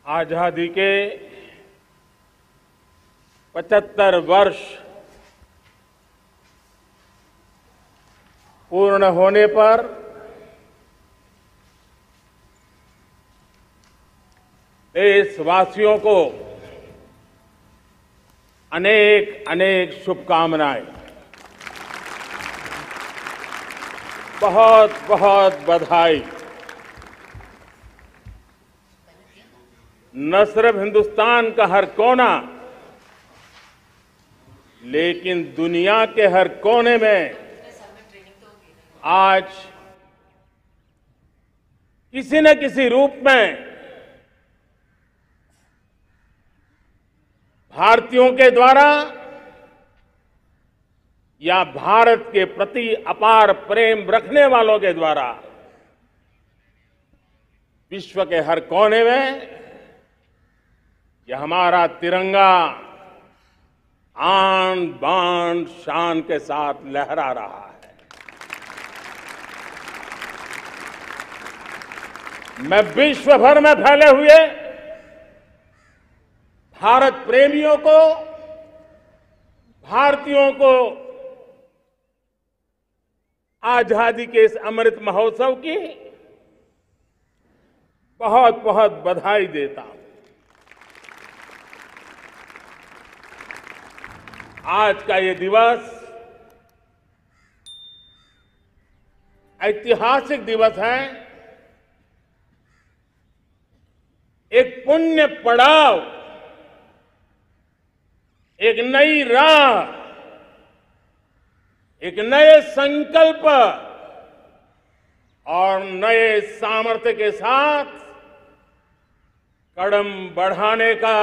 आजादी के 75 वर्ष पूर्ण होने पर देशवासियों को अनेक अनेक शुभकामनाएं। बहुत बहुत बधाई। न सिर्फ हिंदुस्तान का हर कोना, लेकिन दुनिया के हर कोने में आज किसी न किसी रूप में भारतीयों के द्वारा या भारत के प्रति अपार प्रेम रखने वालों के द्वारा विश्व के हर कोने में यह हमारा तिरंगा आन बान शान के साथ लहरा रहा है। मैं विश्व भर में फैले हुए भारत प्रेमियों को, भारतीयों को आजादी के इस अमृत महोत्सव की बहुत बहुत बधाई देता हूं। आज का ये दिवस ऐतिहासिक दिवस है। एक पुण्य पड़ाव, एक नई राह, एक नए संकल्प और नए सामर्थ्य के साथ कदम बढ़ाने का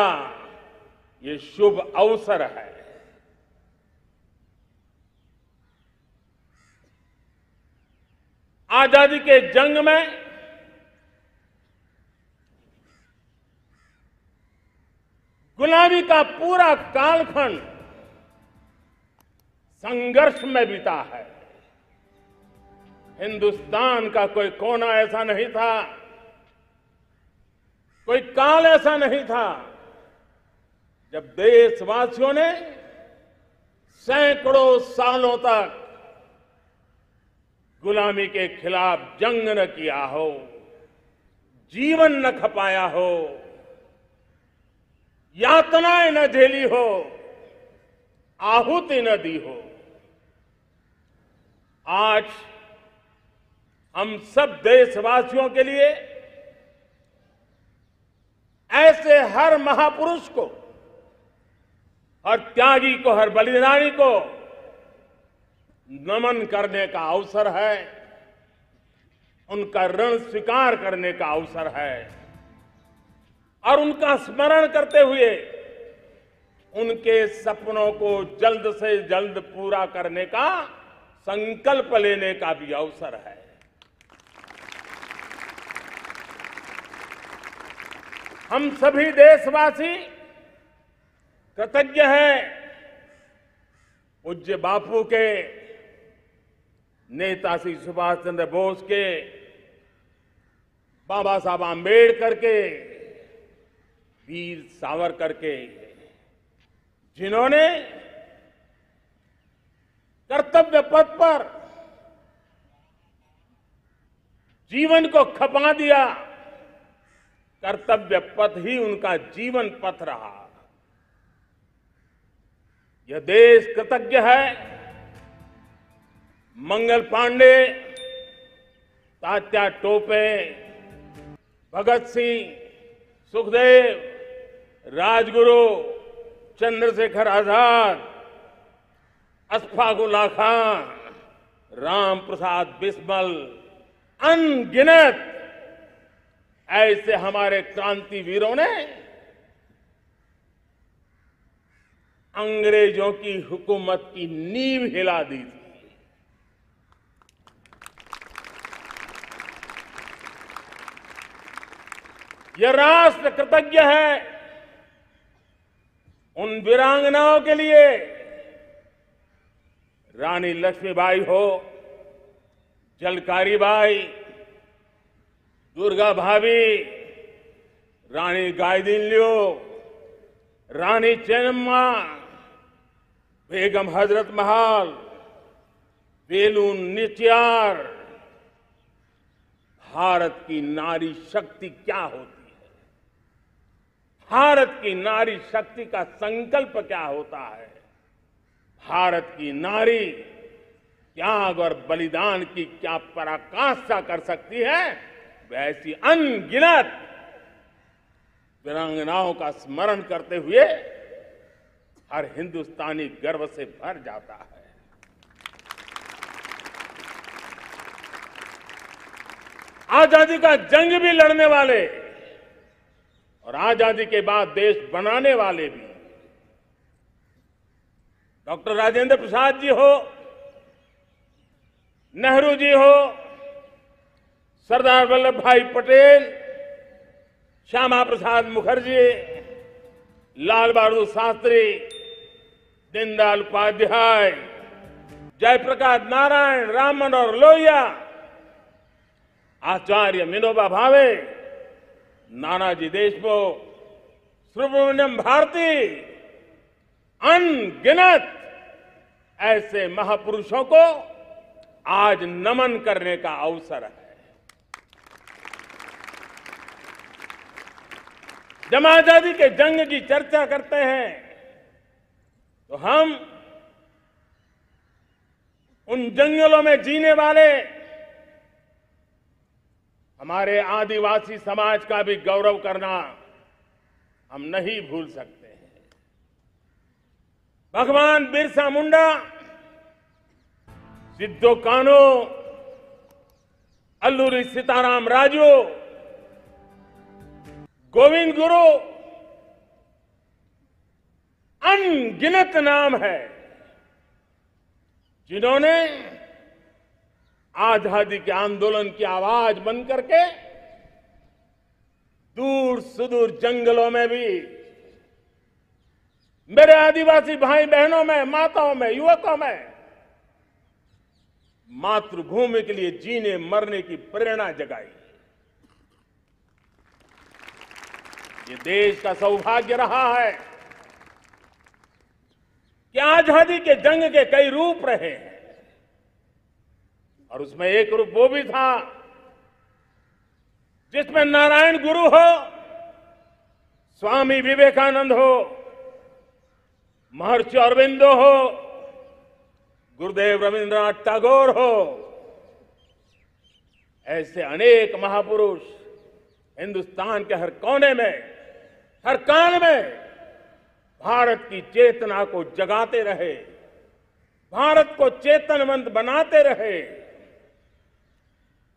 ये शुभ अवसर है। आजादी के जंग में गुलामी का पूरा कालखंड संघर्ष में बीता है। हिंदुस्तान का कोई कोना ऐसा नहीं था, कोई काल ऐसा नहीं था जब देशवासियों ने सैकड़ों सालों तक गुलामी के खिलाफ जंग न किया हो, जीवन न खपाया हो, यातनाएं न झेली हो, आहुति न दी हो। आज हम सब देशवासियों के लिए ऐसे हर महापुरुष को, हर त्यागी को, हर बलिदानी को नमन करने का अवसर है, उनका ऋण स्वीकार करने का अवसर है और उनका स्मरण करते हुए उनके सपनों को जल्द से जल्द पूरा करने का संकल्प लेने का भी अवसर है। हम सभी देशवासी कृतज्ञ हैं पूज्य बापू के, नेताजी सुभाष चंद्र बोस के, बाबा साहब आंबेडकर के, वीर सावरकर के, जिन्होंने कर्तव्य पथ पर जीवन को खपा दिया। कर्तव्य पथ ही उनका जीवन पथ रहा। यह देश कृतज्ञ है मंगल पांडे, तात्या टोपे, भगत सिंह, सुखदेव, राजगुरु, चंद्रशेखर आजाद, अशफाक उल्लाह खान, राम प्रसाद बिस्मिल, अनगिनत ऐसे हमारे क्रांति वीरों ने अंग्रेजों की हुकूमत की नींव हिला दी थी। यह राष्ट्र कृतज्ञ है उन वीरांगनाओं के लिए, रानी लक्ष्मीबाई हो, झलकारी बाई, दुर्गा भाभी, रानी गाइदिन्ल्यो, रानी चेन्नम्मा, बेगम हजरत महल, वेलु नाचियार। भारत की नारी शक्ति क्या होती है, भारत की नारी शक्ति का संकल्प क्या होता है, भारत की नारी त्याग और बलिदान की क्या पराकाष्ठा कर सकती है, वैसी अनगिनत वीरांगनाओं का स्मरण करते हुए हर हिंदुस्तानी गर्व से भर जाता है। आजादी का जंग भी लड़ने वाले और आजादी के बाद देश बनाने वाले भी, डॉक्टर राजेंद्र प्रसाद जी हो, नेहरू जी हो, सरदार वल्लभ भाई पटेल, श्यामा प्रसाद मुखर्जी, लाल बहादुर शास्त्री, दीनदयाल उपाध्याय, जयप्रकाश नारायण, राम मनोहर लोहिया, आचार्य विनोबा भावे, नानाजी देशमुख, सुब्रमण्यम भारती, अनगिनत ऐसे महापुरुषों को आज नमन करने का अवसर है। जब आजादी के जंग की चर्चा करते हैं तो हम उन जंगलों में जीने वाले हमारे आदिवासी समाज का भी गौरव करना हम नहीं भूल सकते हैं। भगवान बिरसा मुंडा, सिद्धो कान्हू, अल्लूरी सीताराम राजू, गोविंद गुरु, अनगिनत नाम है जिन्होंने आजादी के आंदोलन की आवाज बन करके दूर सुदूर जंगलों में भी मेरे आदिवासी भाई बहनों में, माताओं में, युवकों में मातृभूमि के लिए जीने मरने की प्रेरणा जगाई। ये देश का सौभाग्य रहा है कि आजादी के जंग के कई रूप रहे हैं और उसमें एक रूप वो भी था जिसमें नारायण गुरु हो, स्वामी विवेकानंद हो, महर्षि अरविंदो हो, गुरुदेव रविंद्रनाथ टैगोर हो, ऐसे अनेक महापुरुष हिंदुस्तान के हर कोने में, हर कान में भारत की चेतना को जगाते रहे, भारत को चेतनवंत बनाते रहे।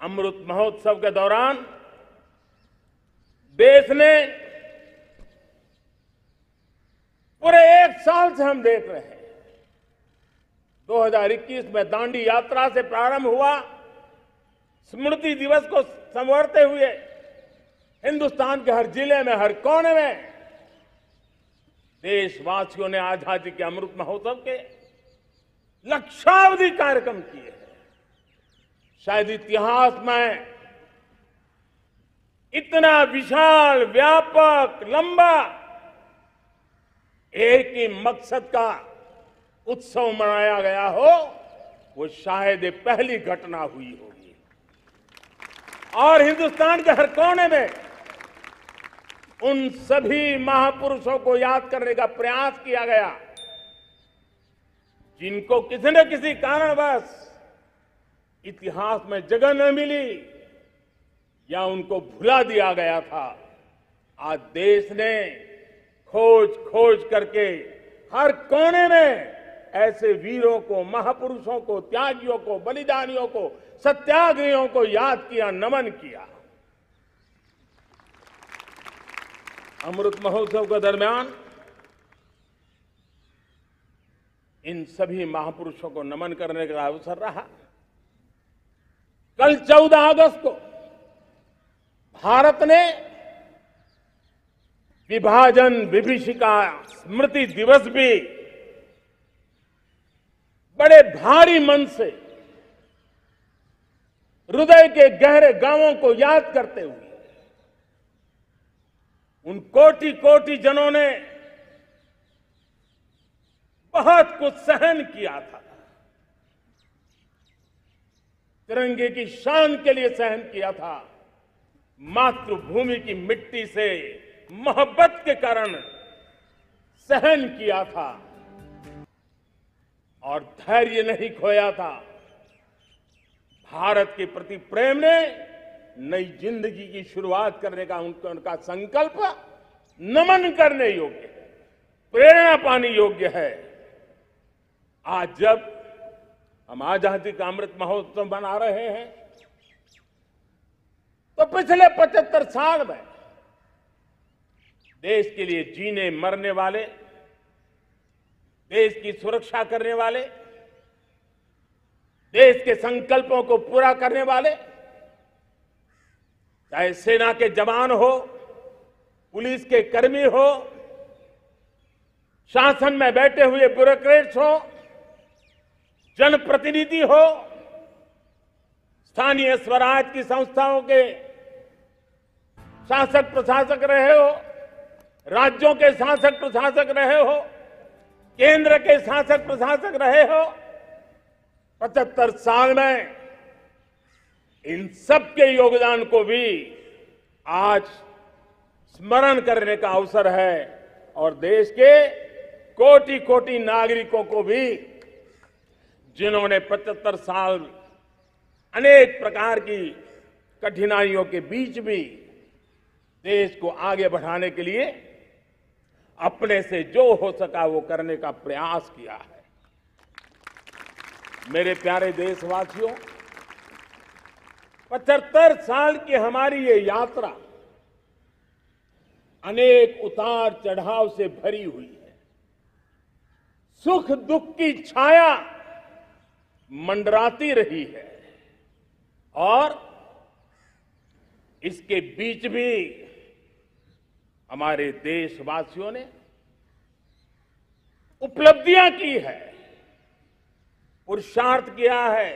अमृत महोत्सव के दौरान देश ने पूरे एक साल से हम देख रहे हैं, 2021 में दांडी यात्रा से प्रारंभ हुआ, स्मृति दिवस को संवारते हुए हिंदुस्तान के हर जिले में, हर कोने में देशवासियों ने आजादी के अमृत महोत्सव के लक्षावधि कार्यक्रम किए हैं। शायद इतिहास में इतना विशाल, व्यापक, लंबा एक ही मकसद का उत्सव मनाया गया हो, वो शायद ये पहली घटना हुई होगी। और हिंदुस्तान के हर कोने में उन सभी महापुरुषों को याद करने का प्रयास किया गया जिनको किसी न किसी कारणवश इतिहास में जगह न मिली या उनको भुला दिया गया था। आज देश ने खोज करके हर कोने में ऐसे वीरों को, महापुरुषों को, त्यागियों को, बलिदानियों को, सत्याग्रहियों को याद किया, नमन किया। अमृत महोत्सव के दरमियान इन सभी महापुरुषों को नमन करने का अवसर रहा। कल 14 अगस्त को भारत ने विभाजन विभीषिका स्मृति दिवस भी बड़े भारी मन से हृदय के गहरे गांवों को याद करते हुए उन कोटि कोटि जनों ने बहुत कुछ सहन किया था, तिरंगे की शान के लिए सहन किया था, मातृभूमि की मिट्टी से मोहब्बत के कारण सहन किया था और धैर्य नहीं खोया था। भारत के प्रति प्रेम ने नई जिंदगी की शुरुआत करने का उनका संकल्प नमन करने योग्य है, प्रेरणा पाने योग्य है। आज जब हम आजादी का अमृत महोत्सव मना रहे हैं तो पिछले 75 साल में देश के लिए जीने मरने वाले, देश की सुरक्षा करने वाले, देश के संकल्पों को पूरा करने वाले, चाहे सेना के जवान हो, पुलिस के कर्मी हो, शासन में बैठे हुए ब्यूरोक्रेट्स हो, जनप्रतिनिधि हो, स्थानीय स्वराज की संस्थाओं के शासक प्रशासक रहे हो, राज्यों के शासक प्रशासक रहे हो, केंद्र के शासक प्रशासक रहे हो, 75 साल में इन सबके योगदान को भी आज स्मरण करने का अवसर है और देश के कोटि कोटि नागरिकों को भी, जिन्होंने 75 साल अनेक प्रकार की कठिनाइयों के बीच भी देश को आगे बढ़ाने के लिए अपने से जो हो सका वो करने का प्रयास किया है। मेरे प्यारे देशवासियों, 75 साल की हमारी ये यात्रा अनेक उतार चढ़ाव से भरी हुई है। सुख दुख की छाया मंडराती रही है और इसके बीच भी हमारे देशवासियों ने उपलब्धियां की है, पुरुषार्थ किया है,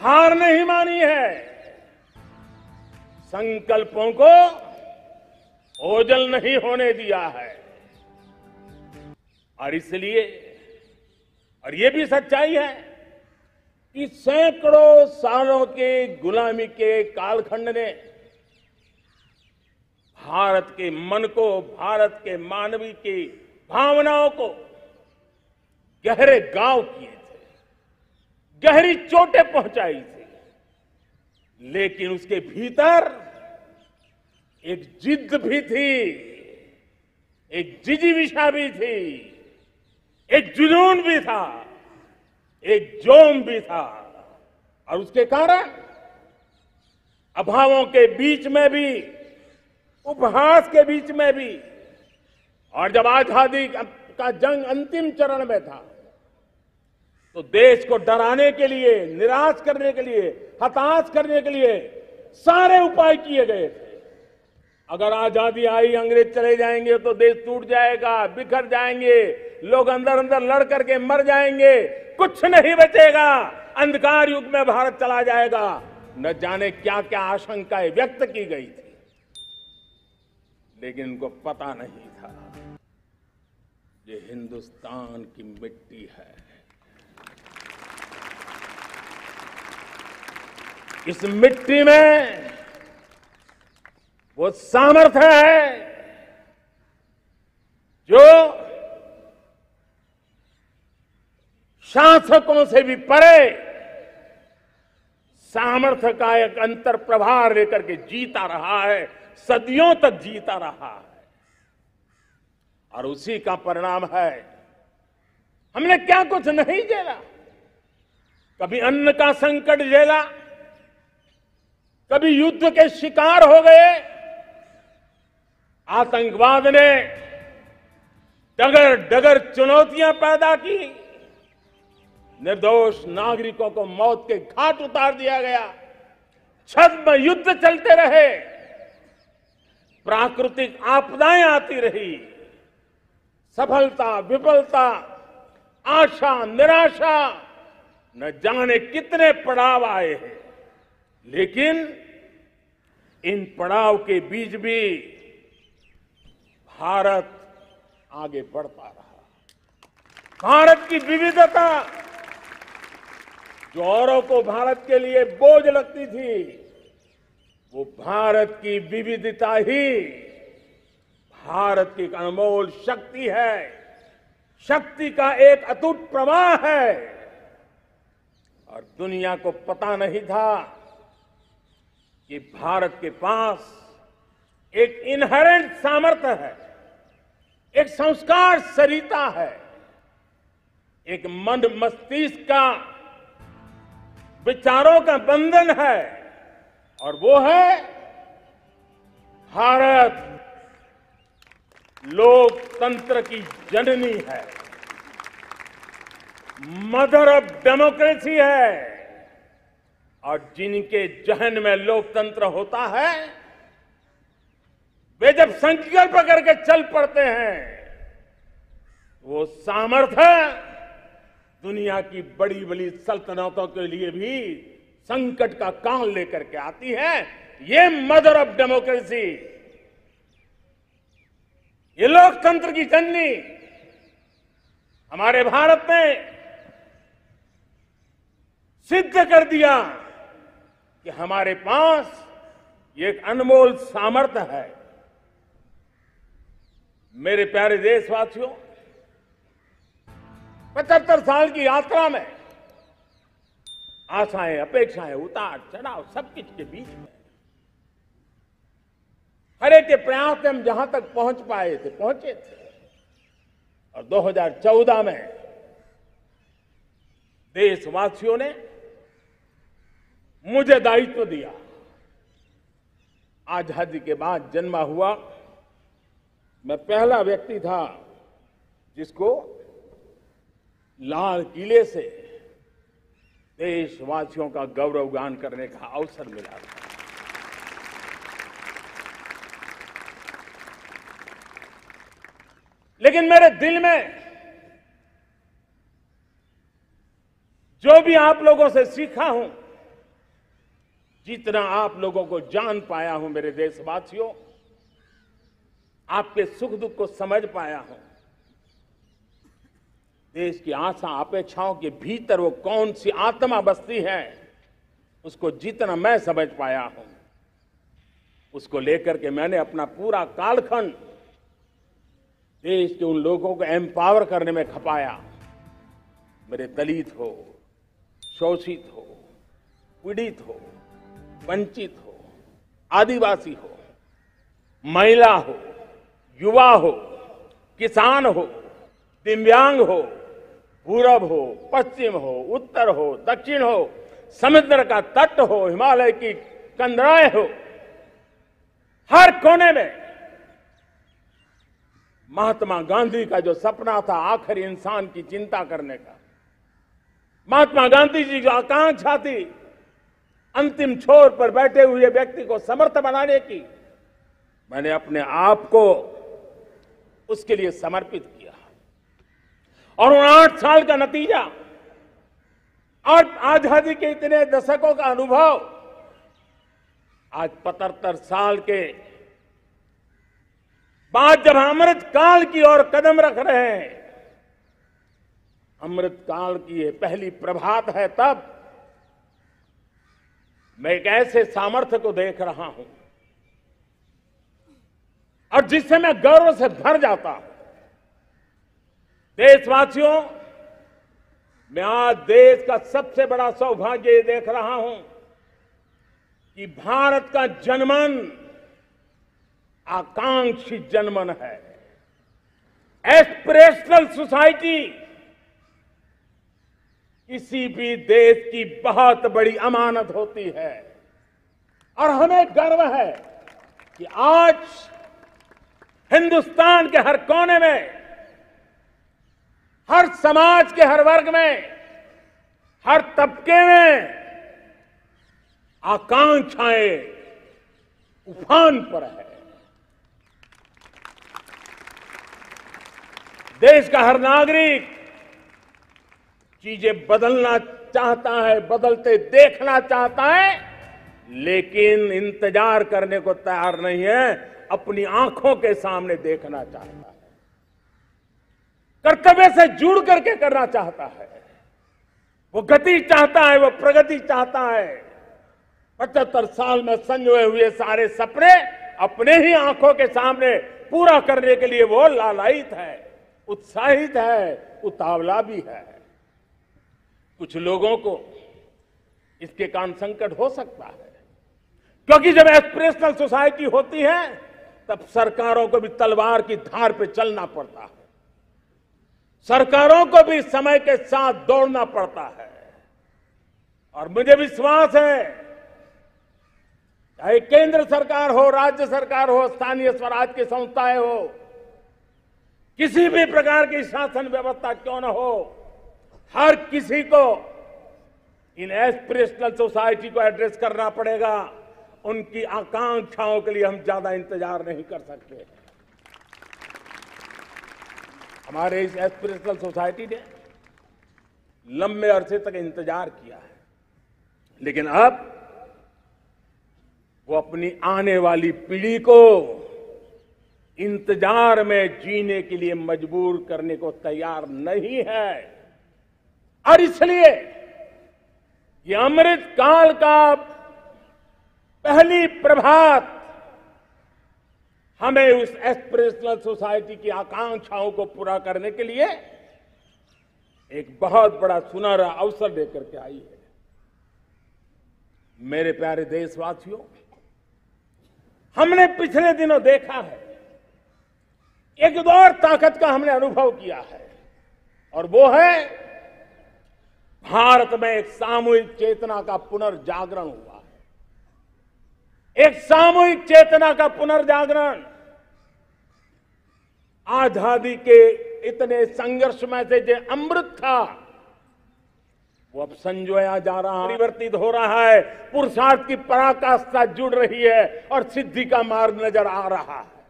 हार नहीं मानी है, संकल्पों को ओझल नहीं होने दिया है। और इसलिए, और ये भी सच्चाई है कि सैकड़ों सालों के गुलामी के कालखंड ने भारत के मन को, भारत के मानवीय की भावनाओं को गहरे घाव किए थे, गहरी चोटें पहुंचाई थी, लेकिन उसके भीतर एक जिद भी थी, एक जिजीविषा भी थी, एक जुनून भी था, एक जोम भी था। और उसके कारण अभावों के बीच में भी, उपहास के बीच में भी, और जब आजादी का जंग अंतिम चरण में था तो देश को डराने के लिए, निराश करने के लिए, हताश करने के लिए सारे उपाय किए गए थे। अगर आजादी आई, अंग्रेज चले जाएंगे तो देश टूट जाएगा, बिखर जाएंगे, लोग अंदर अंदर लड़ करके मर जाएंगे, कुछ नहीं बचेगा, अंधकार युग में भारत चला जाएगा। न जाने क्या क्या आशंकाएं व्यक्त की गई थी, लेकिन उनको पता नहीं था ये हिंदुस्तान की मिट्टी है, इस मिट्टी में वो सामर्थ्य है जो शासकों से भी परे सामर्थ्य का एक अंतर प्रभार लेकर के जीता रहा है, सदियों तक जीता रहा है। और उसी का परिणाम है, हमने क्या कुछ नहीं झेला। कभी अन्न का संकट झेला, कभी युद्ध के शिकार हो गए, आतंकवाद ने डगर डगर चुनौतियां पैदा की, निर्दोष नागरिकों को मौत के घाट उतार दिया गया, छद्म युद्ध चलते रहे, प्राकृतिक आपदाएं आती रही, सफलता विफलता, आशा निराशा, न जाने कितने पड़ाव आए हैं, लेकिन इन पड़ाव के बीच भी भारत आगे बढ़ता रहा। भारत की विविधता, जो औरों को भारत के लिए बोझ लगती थी, वो भारत की विविधता ही भारत की एक अनमोल शक्ति है, शक्ति का एक अटूट प्रवाह है। और दुनिया को पता नहीं था कि भारत के पास एक इनहेरेंट सामर्थ्य है, एक संस्कार सरिता है, एक मन मस्तिष्क का विचारों का बंधन है, और वो है भारत लोकतंत्र की जननी है, मदर ऑफ डेमोक्रेसी है। और जिनके जहन में लोकतंत्र होता है, वे जब संकल्प करके चल पड़ते हैं, वो सामर्थ्य दुनिया की बड़ी बड़ी सल्तनतों के लिए भी संकट का काल लेकर के आती है। ये मदर ऑफ डेमोक्रेसी, ये लोकतंत्र की जननी हमारे भारत ने सिद्ध कर दिया कि हमारे पास ये एक अनमोल सामर्थ्य है। मेरे प्यारे देशवासियों, 75 साल की यात्रा में आशाएं, अपेक्षाएं, उतार चढ़ाव सब कुछ के बीच में हर एक के प्रयास से हम जहां तक पहुंच पाए थे, पहुंचे थे। और 2014 में देशवासियों ने मुझे दायित्व दिया। आजादी के बाद जन्मा हुआ मैं पहला व्यक्ति था जिसको लाल किले से देशवासियों का गौरवगान करने का अवसर मिला था। लेकिन मेरे दिल में जो भी आप लोगों से सीखा हूं, जितना आप लोगों को जान पाया हूं मेरे देशवासियों, आपके सुख दुख को समझ पाया हूं, देश की आशा अपेक्षाओं के भीतर वो कौन सी आत्मा बसती है, उसको जितना मैं समझ पाया हूं, उसको लेकर के मैंने अपना पूरा कालखंड देश के उन लोगों को एम्पावर करने में खपाया। मेरे दलित हो, शोषित हो, पीड़ित हो, वंचित हो, आदिवासी हो, महिला हो, युवा हो, किसान हो, दिव्यांग हो, पूरब हो, पश्चिम हो, उत्तर हो, दक्षिण हो, समुद्र का तट हो, हिमालय की कंदराएं हो, हर कोने में महात्मा गांधी का जो सपना था आखिर इंसान की चिंता करने का, महात्मा गांधी जी जो आकांक्षा थी अंतिम छोर पर बैठे हुए व्यक्ति को समर्थ बनाने की, मैंने अपने आप को उसके लिए समर्पित किया। और उन 8 साल का नतीजा और आजादी के इतने दशकों का अनुभव आज 75 साल के बाद जब अमृत काल की ओर कदम रख रहे हैं, अमृत काल की ये पहली प्रभात है, तब मैं एक ऐसे सामर्थ्य को देख रहा हूं और जिससे मैं गर्व से भर जाता हूं। देशवासियों, मैं आज देश का सबसे बड़ा सौभाग्य ये देख रहा हूं कि भारत का जनमन आकांक्षी जनमन है, एस्पिरेशनल सोसाइटी किसी भी देश की बहुत बड़ी अमानत होती है। और हमें गर्व है कि आज हिंदुस्तान के हर कोने में, हर समाज के हर वर्ग में, हर तबके में आकांक्षाएं उफान पर है। देश का हर नागरिक चीजें बदलना चाहता है, बदलते देखना चाहता है, लेकिन इंतजार करने को तैयार नहीं है, अपनी आंखों के सामने देखना चाहता है, कर्तव्य से जुड़ करके करना चाहता है, वो गति चाहता है, वो प्रगति चाहता है। 75 साल में संजोए हुए सारे सपने अपने ही आंखों के सामने पूरा करने के लिए वो लालायित है, उत्साहित है, उतावला भी है। कुछ लोगों को इसके कारण संकट हो सकता है, क्योंकि जब एस्पिरेशनल सोसाइटी होती है तब सरकारों को भी तलवार की धार पे चलना पड़ता है, सरकारों को भी समय के साथ दौड़ना पड़ता है। और मुझे विश्वास है, चाहे केंद्र सरकार हो, राज्य सरकार हो, स्थानीय स्वराज की संस्थाएं हो, किसी भी प्रकार की शासन व्यवस्था क्यों न हो, हर किसी को इन एस्पिरेशनल सोसाइटी को एड्रेस करना पड़ेगा। उनकी आकांक्षाओं के लिए हम ज्यादा इंतजार नहीं कर सकते। हमारे इस एस्पिरेशनल सोसाइटी ने लंबे अरसे तक इंतजार किया है, लेकिन अब वो अपनी आने वाली पीढ़ी को इंतजार में जीने के लिए मजबूर करने को तैयार नहीं है। और इसलिए ये अमृत काल का पहली प्रभात हमें उस एस्पिरेशनल सोसाइटी की आकांक्षाओं को पूरा करने के लिए एक बहुत बड़ा सुनहरा अवसर लेकर के आई है। मेरे प्यारे देशवासियों, हमने पिछले दिनों देखा है, एक और ताकत का हमने अनुभव किया है, और वो है भारत में एक सामूहिक चेतना का पुनर्जागरण हुआ है। एक सामूहिक चेतना का पुनर्जागरण आजादी के इतने संघर्ष में से जो अमृत था वो अब संजोया जा रहा है, परिवर्तित हो रहा है, पुरुषार्थ की पराकाष्ठा जुड़ रही है और सिद्धि का मार्ग नजर आ रहा है।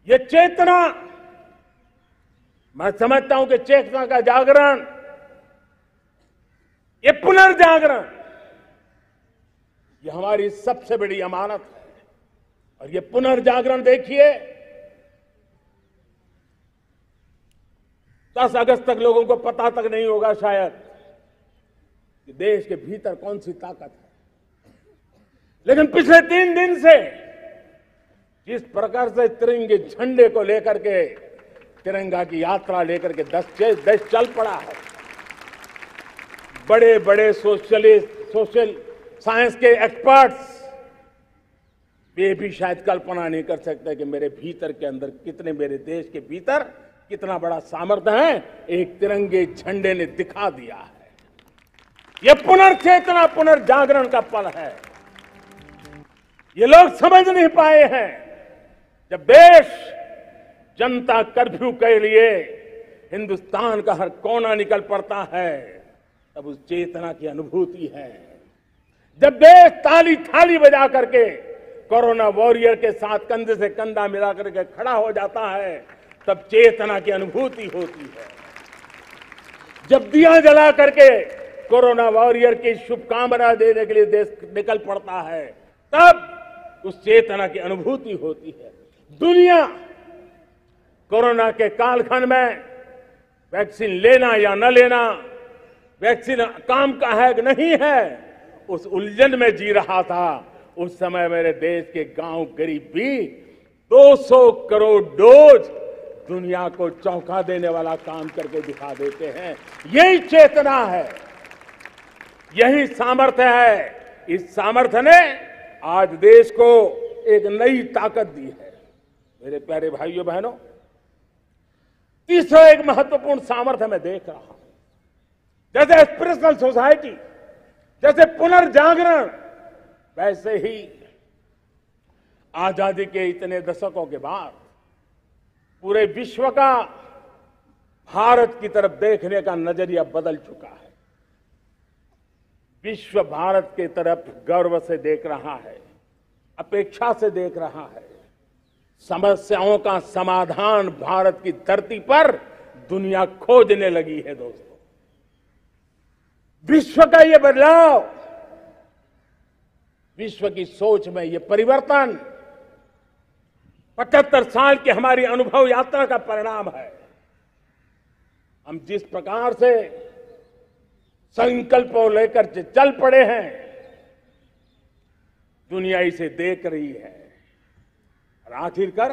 ये चेतना, मैं समझता हूं कि चेतना का जागरण, ये पुनर्जागरण, ये हमारी सबसे बड़ी अमानत है। और ये पुनर्जागरण देखिए, 10 अगस्त तक लोगों को पता तक नहीं होगा शायद कि देश के भीतर कौन सी ताकत है, लेकिन पिछले 3 दिन से जिस प्रकार से तिरंगे झंडे को लेकर के, तिरंगा की यात्रा लेकर के देश चल पड़ा है, बड़े बड़े सोशल साइंस के एक्सपर्ट्स वे भी शायद कल्पना नहीं कर सकते कि मेरे भीतर के अंदर कितने, मेरे देश के भीतर कितना बड़ा सामर्थ्य है, एक तिरंगे झंडे ने दिखा दिया है। यह पुनर्चेतना, पुनर्जागरण का पल है। ये लोग समझ नहीं पाए हैं, जब देश जनता कर्फ्यू के लिए हिंदुस्तान का हर कोना निकल पड़ता है, तब उस चेतना की अनुभूति है। जब देश ताली थाली बजा करके कोरोना वॉरियर के साथ कंधे से कंधा मिला करके खड़ा हो जाता है, तब चेतना की अनुभूति होती है। जब दिया जला करके कोरोना वॉरियर की शुभकामना देने के लिए देश निकल पड़ता है, तब उस चेतना की अनुभूति होती है। दुनिया कोरोना के कालखंड में वैक्सीन लेना या न लेना, वैक्सीन काम का है कि नहीं है, उस उलझन में जी रहा था। उस समय मेरे देश के गांव गरीब भी 200 करोड़ डोज दुनिया को चौंका देने वाला काम करके दिखा देते हैं। यही चेतना है, यही सामर्थ्य है। इस सामर्थ्य ने आज देश को एक नई ताकत दी है। मेरे प्यारे भाइयों बहनों, तीसरा एक महत्वपूर्ण सामर्थ्य मैं देख रहा हूं, जैसे एस्पिरेशनल सोसाइटी, जैसे पुनर्जागरण, वैसे ही आजादी के इतने दशकों के बाद पूरे विश्व का भारत की तरफ देखने का नजरिया बदल चुका है। विश्व भारत की तरफ गर्व से देख रहा है, अपेक्षा से देख रहा है। समस्याओं का समाधान भारत की धरती पर दुनिया खोजने लगी है। दोस्तों, विश्व का यह बदलाव विश्व की सोच में ये परिवर्तन 75 साल की हमारी अनुभव यात्रा का परिणाम है। हम जिस प्रकार से संकल्पों लेकर चल पड़े हैं, दुनिया इसे देख रही है और आखिरकार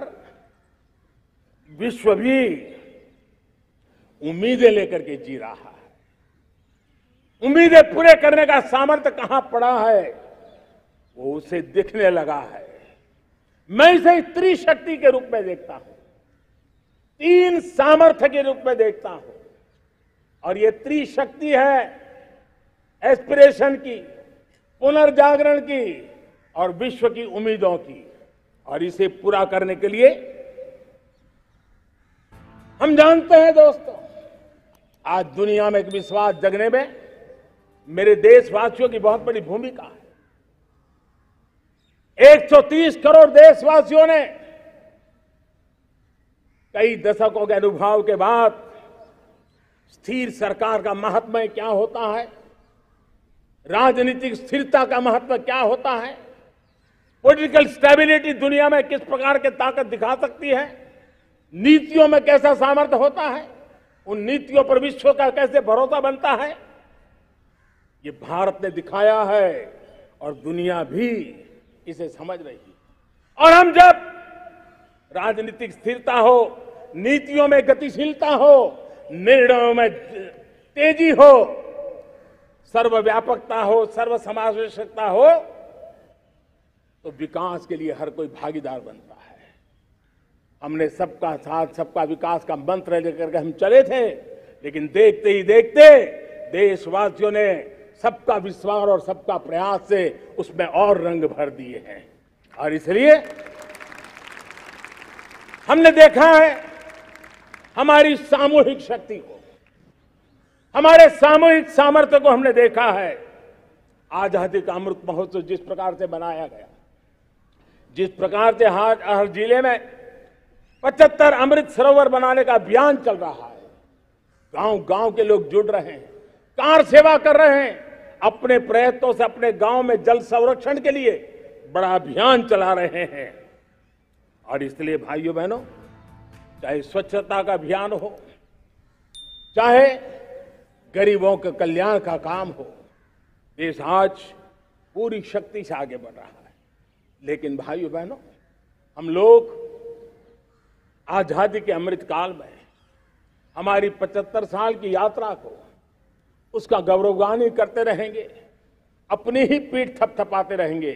विश्व भी उम्मीदें लेकर के जी रहा है। उम्मीदें पूरे करने का सामर्थ्य कहां पड़ा है, वो उसे दिखने लगा है। मैं इसे त्रिशक्ति के रूप में देखता हूं, 3 सामर्थ्य के रूप में देखता हूं। और ये त्रिशक्ति है एस्पिरेशन की, पुनर्जागरण की और विश्व की उम्मीदों की। और इसे पूरा करने के लिए हम जानते हैं दोस्तों, आज दुनिया में एक विश्वास जगने में मेरे देशवासियों की बहुत बड़ी भूमिका है। 130 करोड़ देशवासियों ने कई दशकों के अनुभव के बाद स्थिर सरकार का महत्व क्या होता है, राजनीतिक स्थिरता का महत्व क्या होता है, पॉलिटिकल स्टेबिलिटी दुनिया में किस प्रकार की ताकत दिखा सकती है, नीतियों में कैसा सामर्थ्य होता है, उन नीतियों पर विश्व का कैसे भरोसा बनता है, ये भारत ने दिखाया है और दुनिया भी इसे समझ रही है। और हम जब राजनीतिक स्थिरता हो, नीतियों में गतिशीलता हो, निर्णयों में तेजी हो, सर्वव्यापकता हो, सर्वसमावेशकता हो, तो विकास के लिए हर कोई भागीदार बनता है। हमने सबका साथ सबका विकास का मंत्र लेकर के हम चले थे, लेकिन देखते ही देखते देशवासियों ने सबका विश्वास और सबका प्रयास से उसमें और रंग भर दिए हैं। और इसलिए हमने देखा है हमारी सामूहिक शक्ति को, हमारे सामूहिक सामर्थ्य को हमने देखा है। आजादी का अमृत महोत्सव जिस प्रकार से मनाया गया, जिस प्रकार से हर जिले में 75 अमृत सरोवर बनाने का अभियान चल रहा है, गांव गांव के लोग जुड़ रहे हैं, कार सेवा कर रहे हैं, अपने प्रयत्नों से अपने गांव में जल संरक्षण के लिए बड़ा अभियान चला रहे हैं। और इसलिए भाइयों बहनों, चाहे स्वच्छता का अभियान हो, चाहे गरीबों के कल्याण का काम हो, देश आज पूरी शक्ति से आगे बढ़ रहा है। लेकिन भाइयों बहनों, हम लोग आजादी के अमृत काल में हमारी 75 साल की यात्रा को, उसका गौरवगान करते रहेंगे, अपनी ही पीठ थपथपाते रहेंगे,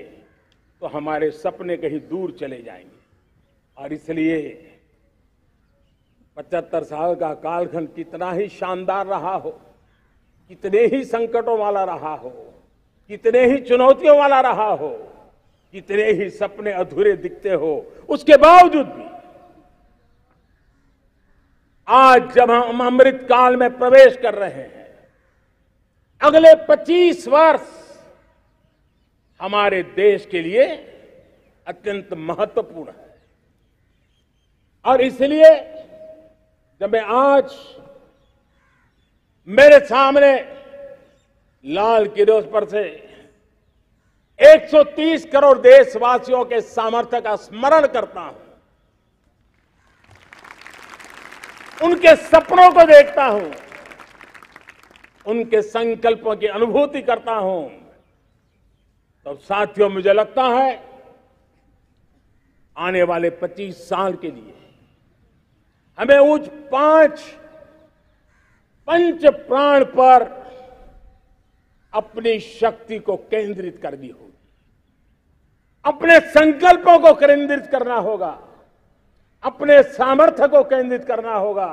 तो हमारे सपने कहीं दूर चले जाएंगे। और इसलिए 75 साल का कालखंड कितना ही शानदार रहा हो, कितने ही संकटों वाला रहा हो, कितने ही चुनौतियों वाला रहा हो, कितने ही सपने अधूरे दिखते हो, उसके बावजूद भी आज जब हम अमृत काल में प्रवेश कर रहे हैं, अगले 25 वर्ष हमारे देश के लिए अत्यंत महत्वपूर्ण है। और इसलिए जब मैं आज मेरे सामने लाल किले पर से 130 करोड़ देशवासियों के सामर्थ्य का स्मरण करता हूं, उनके सपनों को देखता हूं, उनके संकल्पों की अनुभूति करता हूं, तो साथियों मुझे लगता है आने वाले 25 साल के लिए हमें उस पंच प्राण पर अपनी शक्ति को केंद्रित करनी होगी, अपने संकल्पों को केंद्रित करना होगा, अपने सामर्थ्य को केंद्रित करना होगा।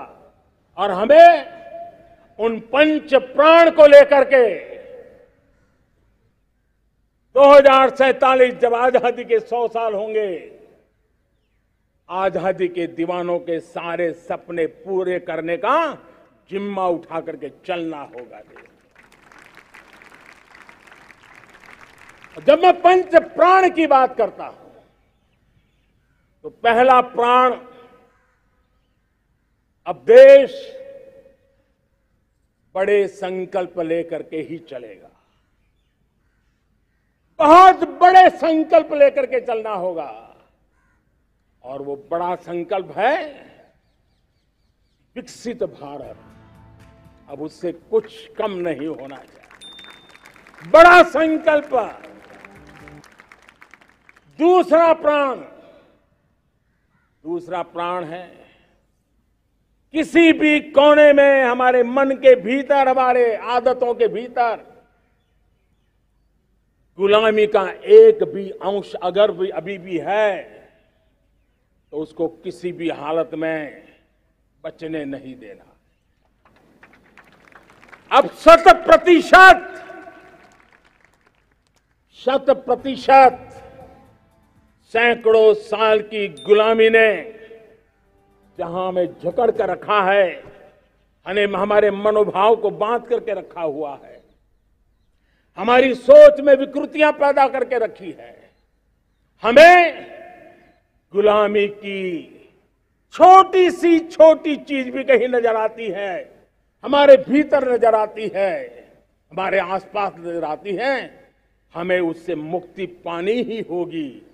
और हमें उन पंच प्राण को लेकर के 2047 जब आजादी के 100 साल होंगे, आजादी के दीवानों के सारे सपने पूरे करने का जिम्मा उठा करके चलना होगा। जब मैं पंच प्राण की बात करता हूं, तो पहला प्राण, अब देश बड़े संकल्प लेकर के ही चलेगा, बहुत बड़े संकल्प लेकर के चलना होगा। और वो बड़ा संकल्प है विकसित भारत। अब उससे कुछ कम नहीं होना चाहिए। बड़ा संकल्प। दूसरा प्राण है किसी भी कोने में, हमारे मन के भीतर, हमारे आदतों के भीतर गुलामी का एक भी अंश अगर भी अभी भी है तो उसको किसी भी हालत में बचने नहीं देना। अब 100% सैकड़ों साल की गुलामी ने जहां हमें जकड़ कर रखा है, हमारे मनोभाव को बांध करके रखा हुआ है, हमारी सोच में विकृतियां पैदा करके रखी है, हमें गुलामी की छोटी चीज भी कहीं नजर आती है, हमारे भीतर नजर आती है, हमारे आसपास नजर आती है, हमें उससे मुक्ति पानी ही होगी।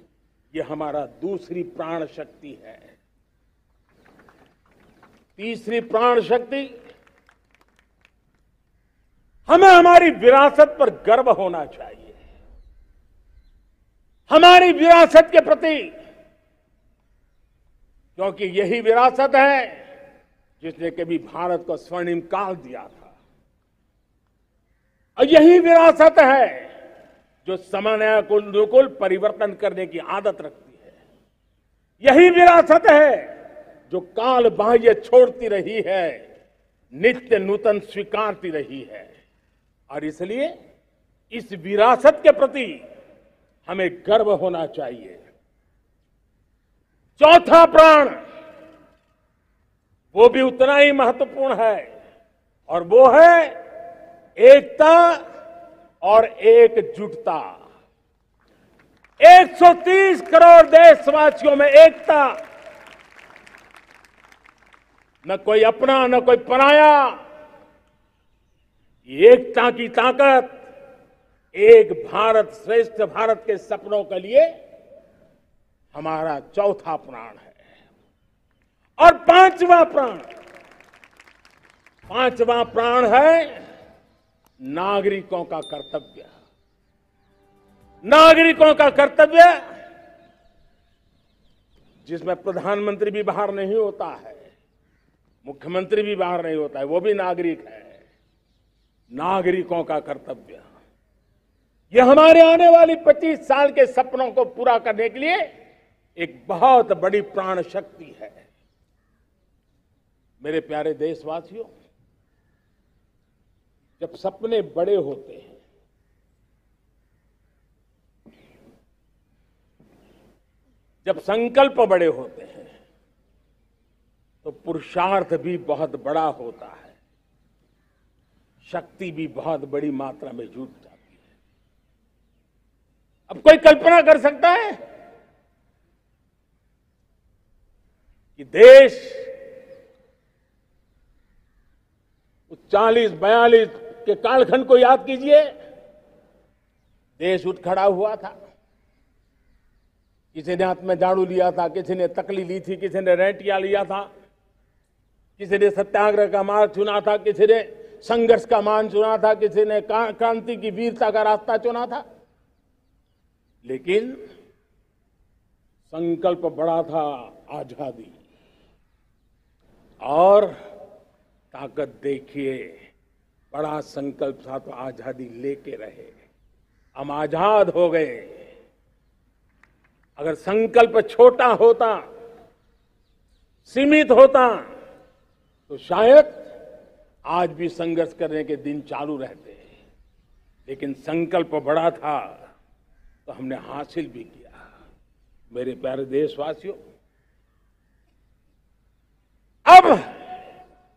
ये हमारा दूसरी प्राण शक्ति है। तीसरी प्राण शक्ति, हमें हमारी विरासत पर गर्व होना चाहिए। हमारी विरासत के प्रति, क्योंकि यही विरासत है जिसने कभी भारत को स्वर्णिम काल दिया था, और यही विरासत है जो समयानुकूल परिवर्तन करने की आदत रखती है। यही विरासत है जो काल बाह्य छोड़ती रही है, नित्य नूतन स्वीकारती रही है। और इसलिए इस विरासत के प्रति हमें गर्व होना चाहिए। चौथा प्राण, वो भी उतना ही महत्वपूर्ण है, और वो है एकता और एकजुटता। 130 करोड़ देशवासियों में एकता, न कोई अपना न कोई पराया। एकता की ताकत एक भारत श्रेष्ठ भारत के सपनों के लिए हमारा चौथा प्राण है। और पांचवा प्राण है नागरिकों का कर्तव्य। नागरिकों का कर्तव्य जिसमें प्रधानमंत्री भी बाहर नहीं होता है, मुख्यमंत्री भी बाहर नहीं होता है, वो भी नागरिक है। नागरिकों का कर्तव्य, यह हमारे आने वाली 25 साल के सपनों को पूरा करने के लिए एक बहुत बड़ी प्राण शक्ति है। मेरे प्यारे देशवासियों, जब सपने बड़े होते हैं, जब संकल्प बड़े होते हैं, तो पुरुषार्थ भी बहुत बड़ा होता है, शक्ति भी बहुत बड़ी मात्रा में जुट जाती है। अब कोई कल्पना कर सकता है कि देश 40-42 के कालखंड को याद कीजिए। देश उठ खड़ा हुआ था, किसी ने हाथ में झाड़ू लिया था, किसी ने तकली ली थी, किसी ने रेंटिया लिया था, किसी ने सत्याग्रह का मार्ग चुना था, किसी ने संघर्ष का मान चुना था, किसी ने क्रांति की वीरता का रास्ता चुना था। लेकिन संकल्प बड़ा था, आजादी। और ताकत देखिए, बड़ा संकल्प था तो आजादी लेके रहे। हम आजाद हो गए। अगर संकल्प छोटा होता, सीमित होता, तो शायद आज भी संघर्ष करने के दिन चालू रहते। लेकिन संकल्प बड़ा था तो हमने हासिल भी किया। मेरे प्यारे देशवासियों, अब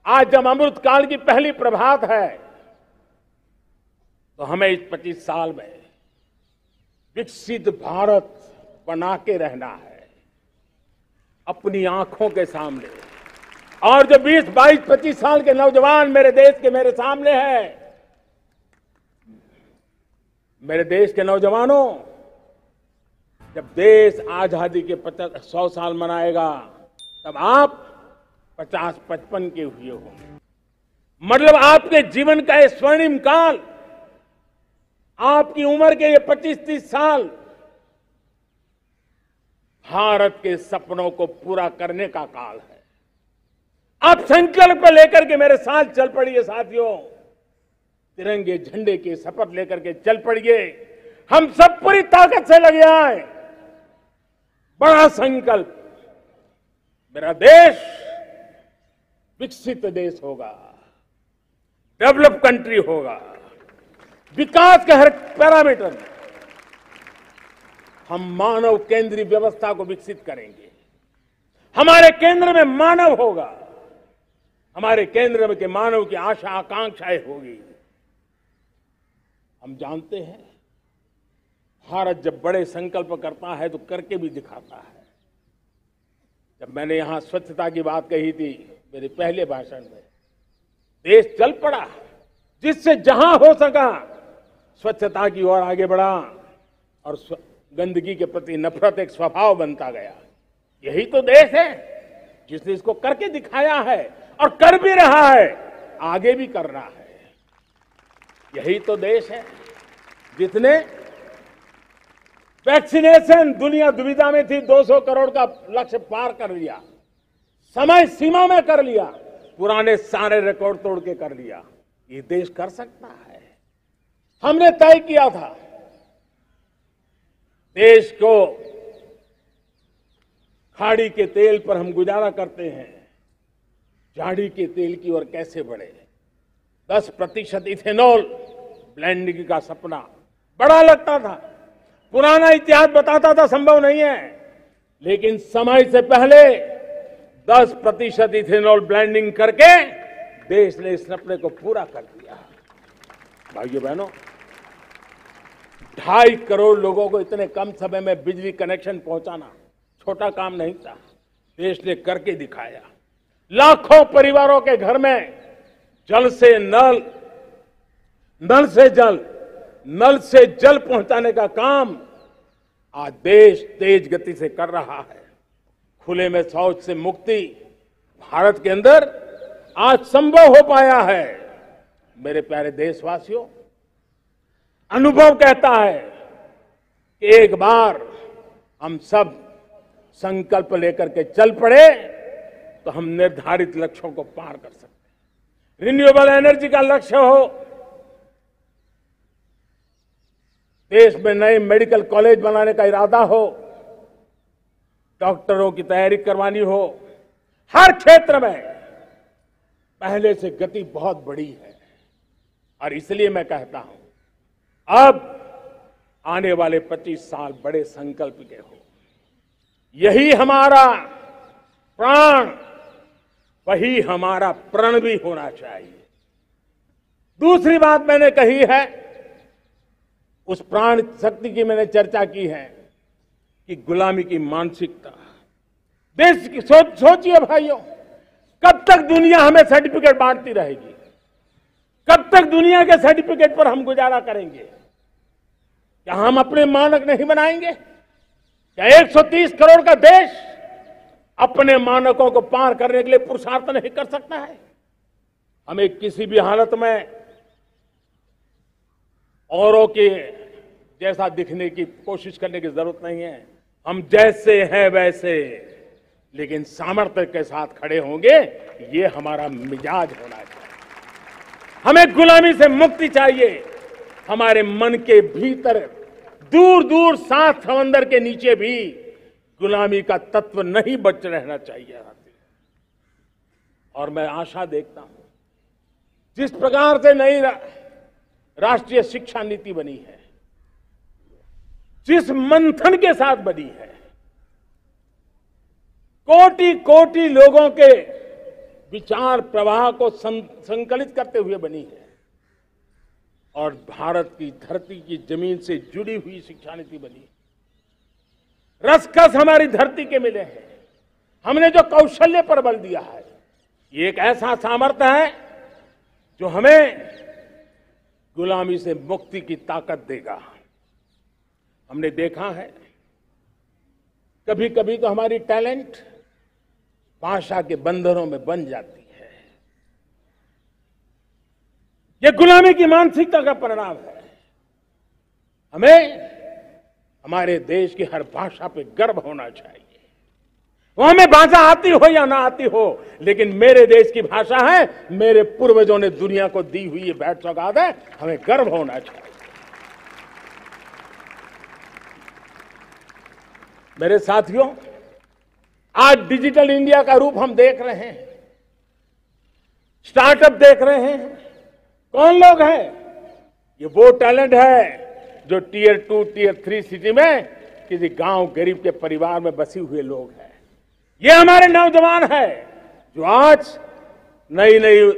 आज जब अमृत काल की पहली प्रभात है, तो हमें इस 25 साल में विकसित भारत बना के रहना है अपनी आंखों के सामने। और जो 20, 22, 25 साल के नौजवान मेरे देश के मेरे सामने हैं, मेरे देश के नौजवानों, जब देश आजादी के 100 साल मनाएगा तब आप 50-55 के हुए होंगे। मतलब आपके जीवन का ये स्वर्णिम काल, आपकी उम्र के ये 25-30 साल भारत के सपनों को पूरा करने का काल है। आप संकल्प लेकर के मेरे साथ चल पड़िए साथियों, तिरंगे झंडे की शपथ लेकर के चल पड़िए। हम सब पूरी ताकत से लगे आए। बड़ा संकल्प, मेरा देश विकसित देश होगा, डेवलप कंट्री होगा। विकास के हर पैरामीटर में हम मानव केंद्रीय व्यवस्था को विकसित करेंगे। हमारे केंद्र में मानव होगा, हमारे केंद्र में के मानव की आशा आकांक्षाएं होगी। हम जानते हैं भारत जब बड़े संकल्प करता है तो करके भी दिखाता है। जब मैंने यहां स्वच्छता की बात कही थी मेरे पहले भाषण में, देश चल पड़ा, जिससे जहां हो सका स्वच्छता की ओर आगे बढ़ा और गंदगी के प्रति नफरत एक स्वभाव बनता गया। यही तो देश है जिसने इसको करके दिखाया है और कर भी रहा है, आगे भी कर रहा है। यही तो देश है जिसने वैक्सीनेशन, दुनिया दुविधा में थी, 200 करोड़ का लक्ष्य पार कर लिया, समय सीमा में कर लिया, पुराने सारे रिकॉर्ड तोड़ के कर लिया। ये देश कर सकता है। हमने तय किया था देश को खाड़ी के तेल पर हम गुजारा करते हैं, झाड़ी के तेल की ओर कैसे बढ़े। 10% इथेनॉल ब्लेंडिंग का सपना बड़ा लगता था, पुराना इतिहास बताता था संभव नहीं है, लेकिन समय से पहले 10% इथेनॉल ब्लेंडिंग करके देश ने इस सपने को पूरा कर दिया। भाइयों बहनों, 2.5 करोड़ लोगों को इतने कम समय में बिजली कनेक्शन पहुंचाना छोटा काम नहीं था, देश ने करके दिखाया। लाखों परिवारों के घर में जल से नल, नल से जल, नल से जल पहुंचाने का काम आज देश तेज गति से कर रहा है। खुले में शौच से मुक्ति भारत के अंदर आज संभव हो पाया है। मेरे प्यारे देशवासियों, अनुभव कहता है कि एक बार हम सब संकल्प लेकर के चल पड़े तो हम निर्धारित लक्ष्यों को पार कर सकते हैं। रिन्यूएबल एनर्जी का लक्ष्य हो, देश में नए मेडिकल कॉलेज बनाने का इरादा हो, डॉक्टरों की तैयारी करवानी हो, हर क्षेत्र में पहले से गति बहुत बड़ी है। और इसलिए मैं कहता हूं अब आने वाले 25 साल बड़े संकल्प के हो। यही हमारा प्राण, वही हमारा प्रण भी होना चाहिए। दूसरी बात मैंने कही है, उस प्राण शक्ति की मैंने चर्चा की है कि गुलामी की मानसिकता। देश की सोचिए भाइयों, कब तक दुनिया हमें सर्टिफिकेट बांटती रहेगी? कब तक दुनिया के सर्टिफिकेट पर हम गुजारा करेंगे? क्या हम अपने मानक नहीं बनाएंगे? क्या 130 करोड़ का देश अपने मानकों को पार करने के लिए पुरुषार्थ नहीं कर सकता है? हमें किसी भी हालत में औरों के जैसा दिखने की कोशिश करने की जरूरत नहीं है। हम जैसे हैं वैसे, लेकिन सामर्थ्य के साथ खड़े होंगे, ये हमारा मिजाज होना चाहिए। हमें गुलामी से मुक्ति चाहिए। हमारे मन के भीतर दूर दूर 7 समंदर के नीचे भी गुलामी का तत्व नहीं बच रहना चाहिए। और मैं आशा देखता हूं जिस प्रकार से नई राष्ट्रीय शिक्षा नीति बनी है, जिस मंथन के साथ बनी है, कोटि कोटि लोगों के विचार प्रवाह को संकलित करते हुए बनी है, और भारत की धरती की जमीन से जुड़ी हुई शिक्षा नीति बनी है। रसकस हमारी धरती के मिले हैं। हमने जो कौशल्य पर बल दिया है, ये एक ऐसा सामर्थ्य है जो हमें गुलामी से मुक्ति की ताकत देगा। हमने देखा है कभी कभी तो हमारी टैलेंट भाषा के बंधनों में बन जाती है। यह गुलामी की मानसिकता का परिणाम है। हमें हमारे देश की हर भाषा पे गर्व होना चाहिए। वो हमें भाषा आती हो या ना आती हो, लेकिन मेरे देश की भाषा है, मेरे पूर्वजों ने दुनिया को दी हुई ये भेंट सौगात है, हमें गर्व होना चाहिए। मेरे साथियों, आज डिजिटल इंडिया का रूप हम देख रहे हैं, स्टार्टअप देख रहे हैं। कौन लोग हैं? ये वो टैलेंट है जो टियर 2, टियर 3 सिटी में किसी गांव गरीब के परिवार में बसी हुए लोग हैं। ये हमारे नौजवान हैं जो आज नई नई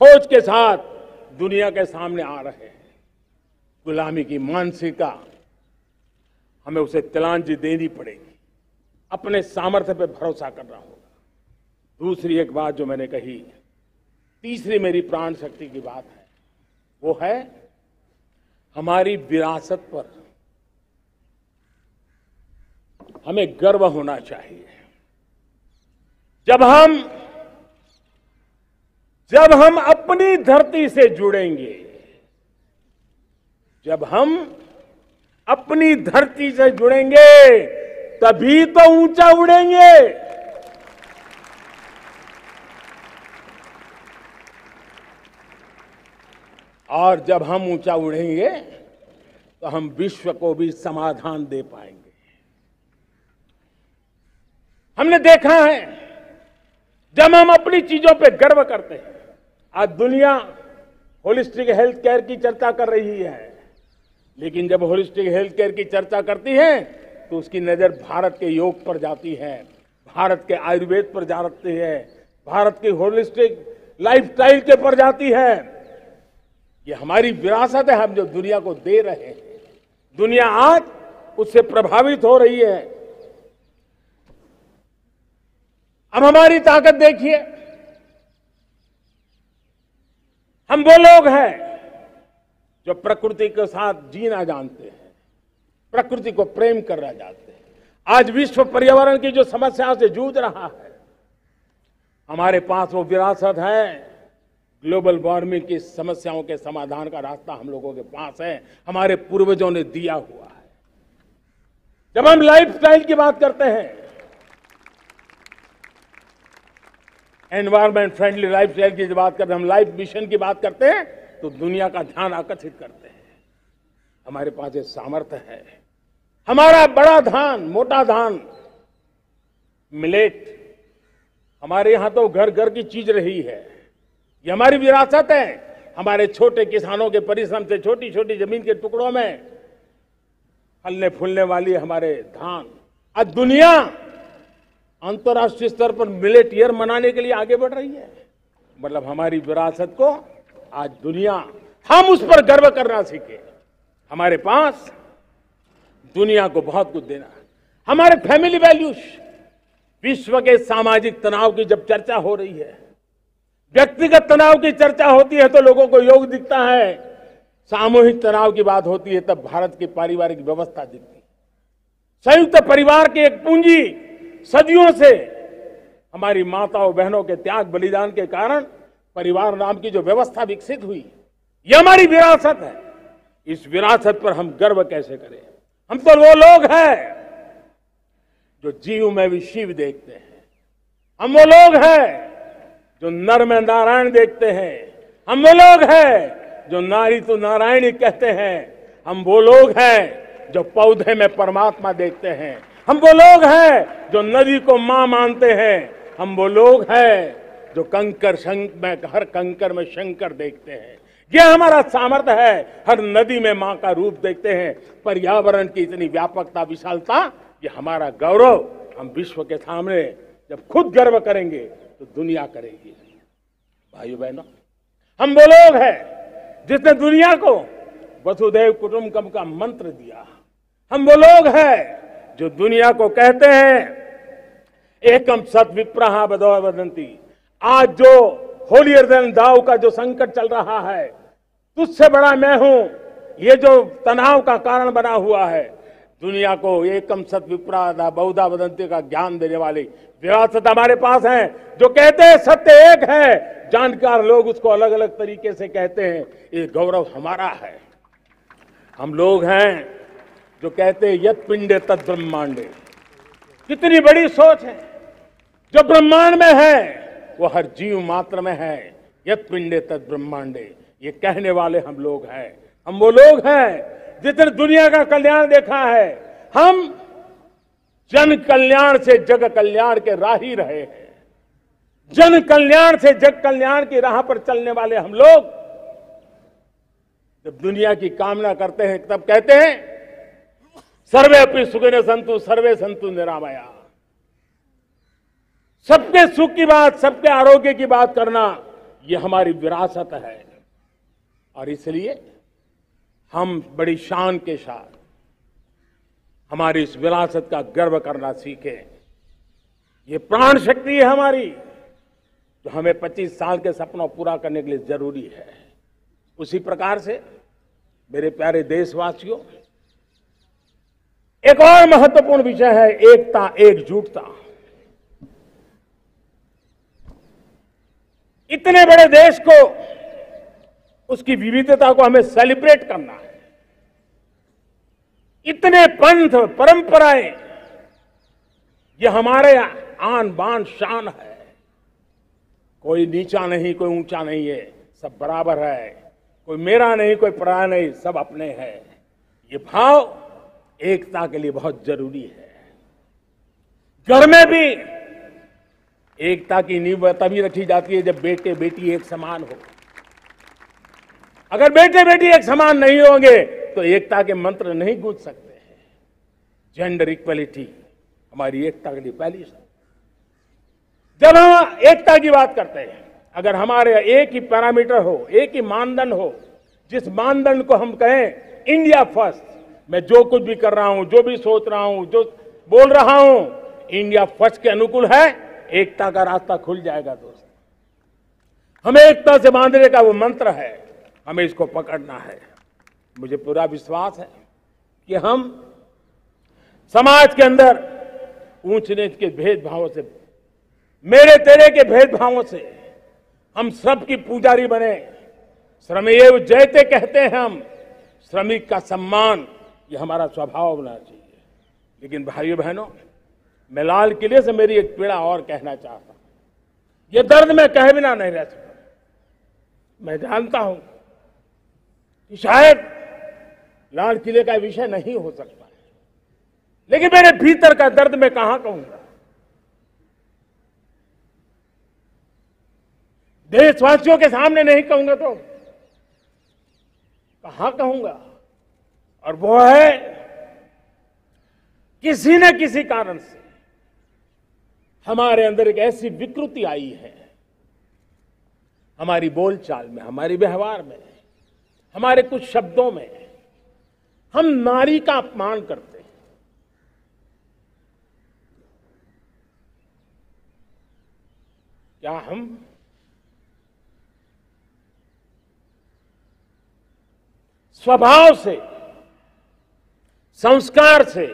खोज के साथ दुनिया के सामने आ रहे हैं। गुलामी की मानसिकता हमें उसे तिलांजलि देनी पड़ेगी, अपने सामर्थ्य पे भरोसा करना होगा। दूसरी एक बात जो मैंने कही, तीसरी मेरी प्राण शक्ति की बात है, वो है हमारी विरासत पर हमें गर्व होना चाहिए। जब हम अपनी धरती से जुड़ेंगे, जब हम अपनी धरती से जुड़ेंगे, तभी तो ऊंचा उड़ेंगे। और जब हम ऊंचा उड़ेंगे तो हम विश्व को भी समाधान दे पाएंगे। हमने देखा है जब हम अपनी चीजों पे गर्व करते हैं। आज दुनिया होलिस्टिक हेल्थ केयर की चर्चा कर रही है, लेकिन जब होलिस्टिक हेल्थ केयर की चर्चा करती है तो उसकी नजर भारत के योग पर जाती है, भारत के आयुर्वेद पर जाती है, भारत की होलिस्टिक लाइफस्टाइल के पर जाती है। ये हमारी विरासत है, हम जो दुनिया को दे रहे हैं। दुनिया आज उससे प्रभावित हो रही है। अब हमारी ताकत देखिए, हम वो लोग हैं जो प्रकृति के साथ जीना जानते हैं, प्रकृति को प्रेम करना जानते हैं। आज विश्व पर्यावरण की जो समस्याओं से जूझ रहा है, हमारे पास वो विरासत है। ग्लोबल वार्मिंग की समस्याओं के समाधान का रास्ता हम लोगों के पास है, हमारे पूर्वजों ने दिया हुआ है। जब हम लाइफस्टाइल की बात करते हैं, एनवायरमेंट फ्रेंडली लाइफस्टाइल की बात करते हैं, हम लाइफ मिशन की बात करते हैं, तो दुनिया का ध्यान आकर्षित करते हैं। हमारे पास ये सामर्थ्य है। हमारा बड़ा धान, मोटा धान, मिलेट, हमारे यहां तो घर घर की चीज रही है। ये हमारी विरासत है। हमारे छोटे किसानों के परिश्रम से छोटी छोटी जमीन के टुकड़ों में फलने फूलने वाली हमारे धान। आज दुनिया अंतर्राष्ट्रीय स्तर पर मिलेट ईयर मनाने के लिए आगे बढ़ रही है। मतलब हमारी विरासत को आज दुनिया, हम उस पर गर्व करना सीखे। हमारे पास दुनिया को बहुत कुछ देना है। हमारे फैमिली वैल्यूज, विश्व के सामाजिक तनाव की जब चर्चा हो रही है, व्यक्तिगत तनाव की चर्चा होती है तो लोगों को योग दिखता है, सामूहिक तनाव की बात होती है तब भारत की पारिवारिक व्यवस्था दिखती है। संयुक्त परिवार की एक पूंजी सदियों से हमारी माताओं बहनों के त्याग बलिदान के कारण परिवार नाम की जो व्यवस्था विकसित हुई, ये हमारी विरासत है। इस विरासत पर हम गर्व कैसे करें? हम तो वो लोग हैं जो जीव में भी शिव देखते हैं। हम वो लोग हैं जो नर में नारायण देखते हैं। हम वो लोग हैं जो नारी तो नारायणी कहते हैं। हम वो लोग हैं जो पौधे में परमात्मा देखते हैं। हम वो लोग हैं जो नदी को मां मानते हैं। हम वो लोग हैं जो हर कंकर में शंकर देखते हैं। यह हमारा सामर्थ्य है। हर नदी में मां का रूप देखते हैं। पर्यावरण की इतनी व्यापकता, विशालता, ये हमारा गौरव। हम विश्व के सामने जब खुद गर्व करेंगे तो दुनिया करेगी। भाइयों बहनों, हम वो लोग हैं जिसने दुनिया को वसुधैव कुटुंबकम का मंत्र दिया। हम वो लोग हैं जो दुनिया को कहते हैं एकम सत विप्रहा वदंती। आज जो होलियर देन दाऊ का जो संकट चल रहा है, तुझसे बड़ा मैं हूं, ये जो तनाव का कारण बना हुआ है, दुनिया को एकम सत विप्रादा बहुधा वदंती का ज्ञान देने वाली विरासत हमारे पास है। जो कहते हैं सत्य एक है, जानकार लोग उसको अलग अलग तरीके से कहते हैं। ये गौरव हमारा है। हम लोग हैं जो कहते हैं यत पिंडे तद ब्रह्मांडे। कितनी बड़ी सोच है। जो ब्रह्मांड में है वो हर जीव मात्र में है। यत पिंडे तद ब्रह्मांडे, ये कहने वाले हम लोग हैं। हम वो लोग हैं जिसने दुनिया का कल्याण देखा है। हम जन कल्याण से जग कल्याण के राही रहे हैं। जन कल्याण से जग कल्याण की राह पर चलने वाले हम लोग जब दुनिया की कामना करते हैं तब कहते हैं सर्वे अपनी सुखिनो संतु सर्वे संतु निरामया। सबके सुख की बात, सबके आरोग्य की बात करना, ये हमारी विरासत है। और इसलिए हम बड़ी शान के साथ हमारी इस विरासत का गर्व करना सीखें। ये प्राण शक्ति है हमारी, जो हमें 25 साल के सपनों पूरा करने के लिए जरूरी है। उसी प्रकार से मेरे प्यारे देशवासियों, एक और महत्वपूर्ण विषय है एकता, एकजुटता। इतने बड़े देश को, उसकी विविधता को हमें सेलिब्रेट करना है। इतने पंथ परंपराएं, ये हमारे आन बान शान है। कोई नीचा नहीं, कोई ऊंचा नहीं है, सब बराबर है। कोई मेरा नहीं, कोई पराया नहीं, सब अपने हैं। ये भाव एकता के लिए बहुत जरूरी है। घर में भी एकता की नींव तभी रखी जाती है जब बेटे बेटी एक समान हो। अगर बेटे बेटी एक समान नहीं होंगे तो एकता के मंत्र नहीं गूंज सकते हैं। जेंडर इक्वलिटी हमारी एकता के लिए पहली शर्त। जब हम एकता की बात करते हैं, अगर हमारे एक ही पैरामीटर हो, एक ही मानदंड हो, जिस मानदंड को हम कहें इंडिया फर्स्ट, मैं जो कुछ भी कर रहा हूं, जो भी सोच रहा हूं, जो बोल रहा हूं, इंडिया फर्स्ट के अनुकूल है, एकता का रास्ता खुल जाएगा। दोस्त, हमें एकता से बांधने का वो मंत्र है, हमें इसको पकड़ना है। मुझे पूरा विश्वास है कि हम समाज के अंदर ऊंच नीच के भेदभावों से, मेरे तेरे के भेदभावों से हम सबकी पुजारी बने। श्रमेव जयते कहते हैं हम, श्रमिक का सम्मान, ये हमारा स्वभाव होना चाहिए। लेकिन भाइयों बहनों, मैं लाल किले से मेरी एक पीड़ा और कहना चाहता हूं। ये दर्द मैं कहे बिना नहीं रह सकता। मैं जानता हूं कि शायद लाल किले का विषय नहीं हो सकता, लेकिन मेरे भीतर का दर्द मैं कहां कहूंगा। देशवासियों के सामने नहीं कहूंगा तो कहां कहूंगा। और वो है, किसी न किसी कारण से हमारे अंदर एक ऐसी विकृति आई है, हमारी बोलचाल में, हमारे व्यवहार में, हमारे कुछ शब्दों में, हम नारी का अपमान करते हैं। क्या हम स्वभाव से, संस्कार से,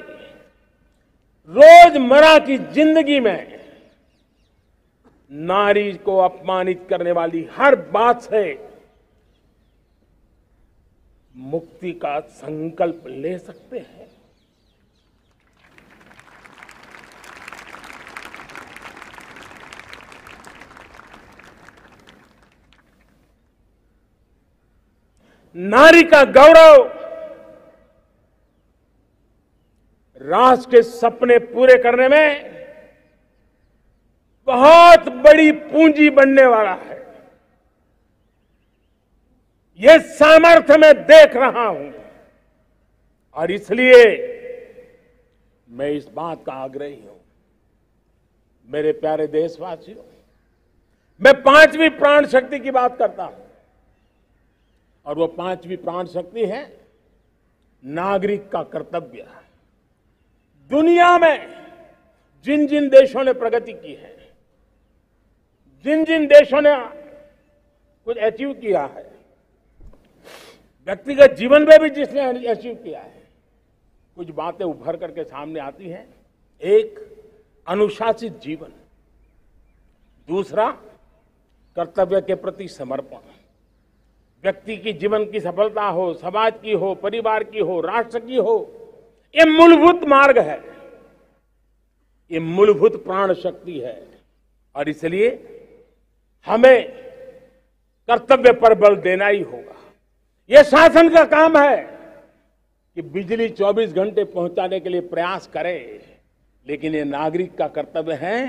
रोजमर्रा की जिंदगी में नारी को अपमानित करने वाली हर बात से मुक्ति का संकल्प ले सकते हैं? नारी का गौरव राष्ट्र के सपने पूरे करने में बहुत बड़ी पूंजी बनने वाला है। यह सामर्थ्य मैं देख रहा हूं और इसलिए मैं इस बात का आग्रही हूं। मेरे प्यारे देशवासियों, मैं 5वीं प्राण शक्ति की बात करता हूं और वो 5वीं प्राण शक्ति है नागरिक का कर्तव्य। दुनिया में जिन जिन देशों ने प्रगति की है, जिन जिन देशों ने कुछ अचीव किया है, व्यक्तिगत जीवन में भी जिसने अचीव किया है, कुछ बातें उभर करके सामने आती हैं। एक, अनुशासित जीवन। दूसरा, कर्तव्य के प्रति समर्पण। व्यक्ति की जीवन की सफलता हो, समाज की हो, परिवार की हो, राष्ट्र की हो, ये मूलभूत मार्ग है, ये मूलभूत प्राण शक्ति है। और इसलिए हमें कर्तव्य पर बल देना ही होगा। यह शासन का काम है कि बिजली 24 घंटे पहुंचाने के लिए प्रयास करे, लेकिन ये नागरिक का कर्तव्य है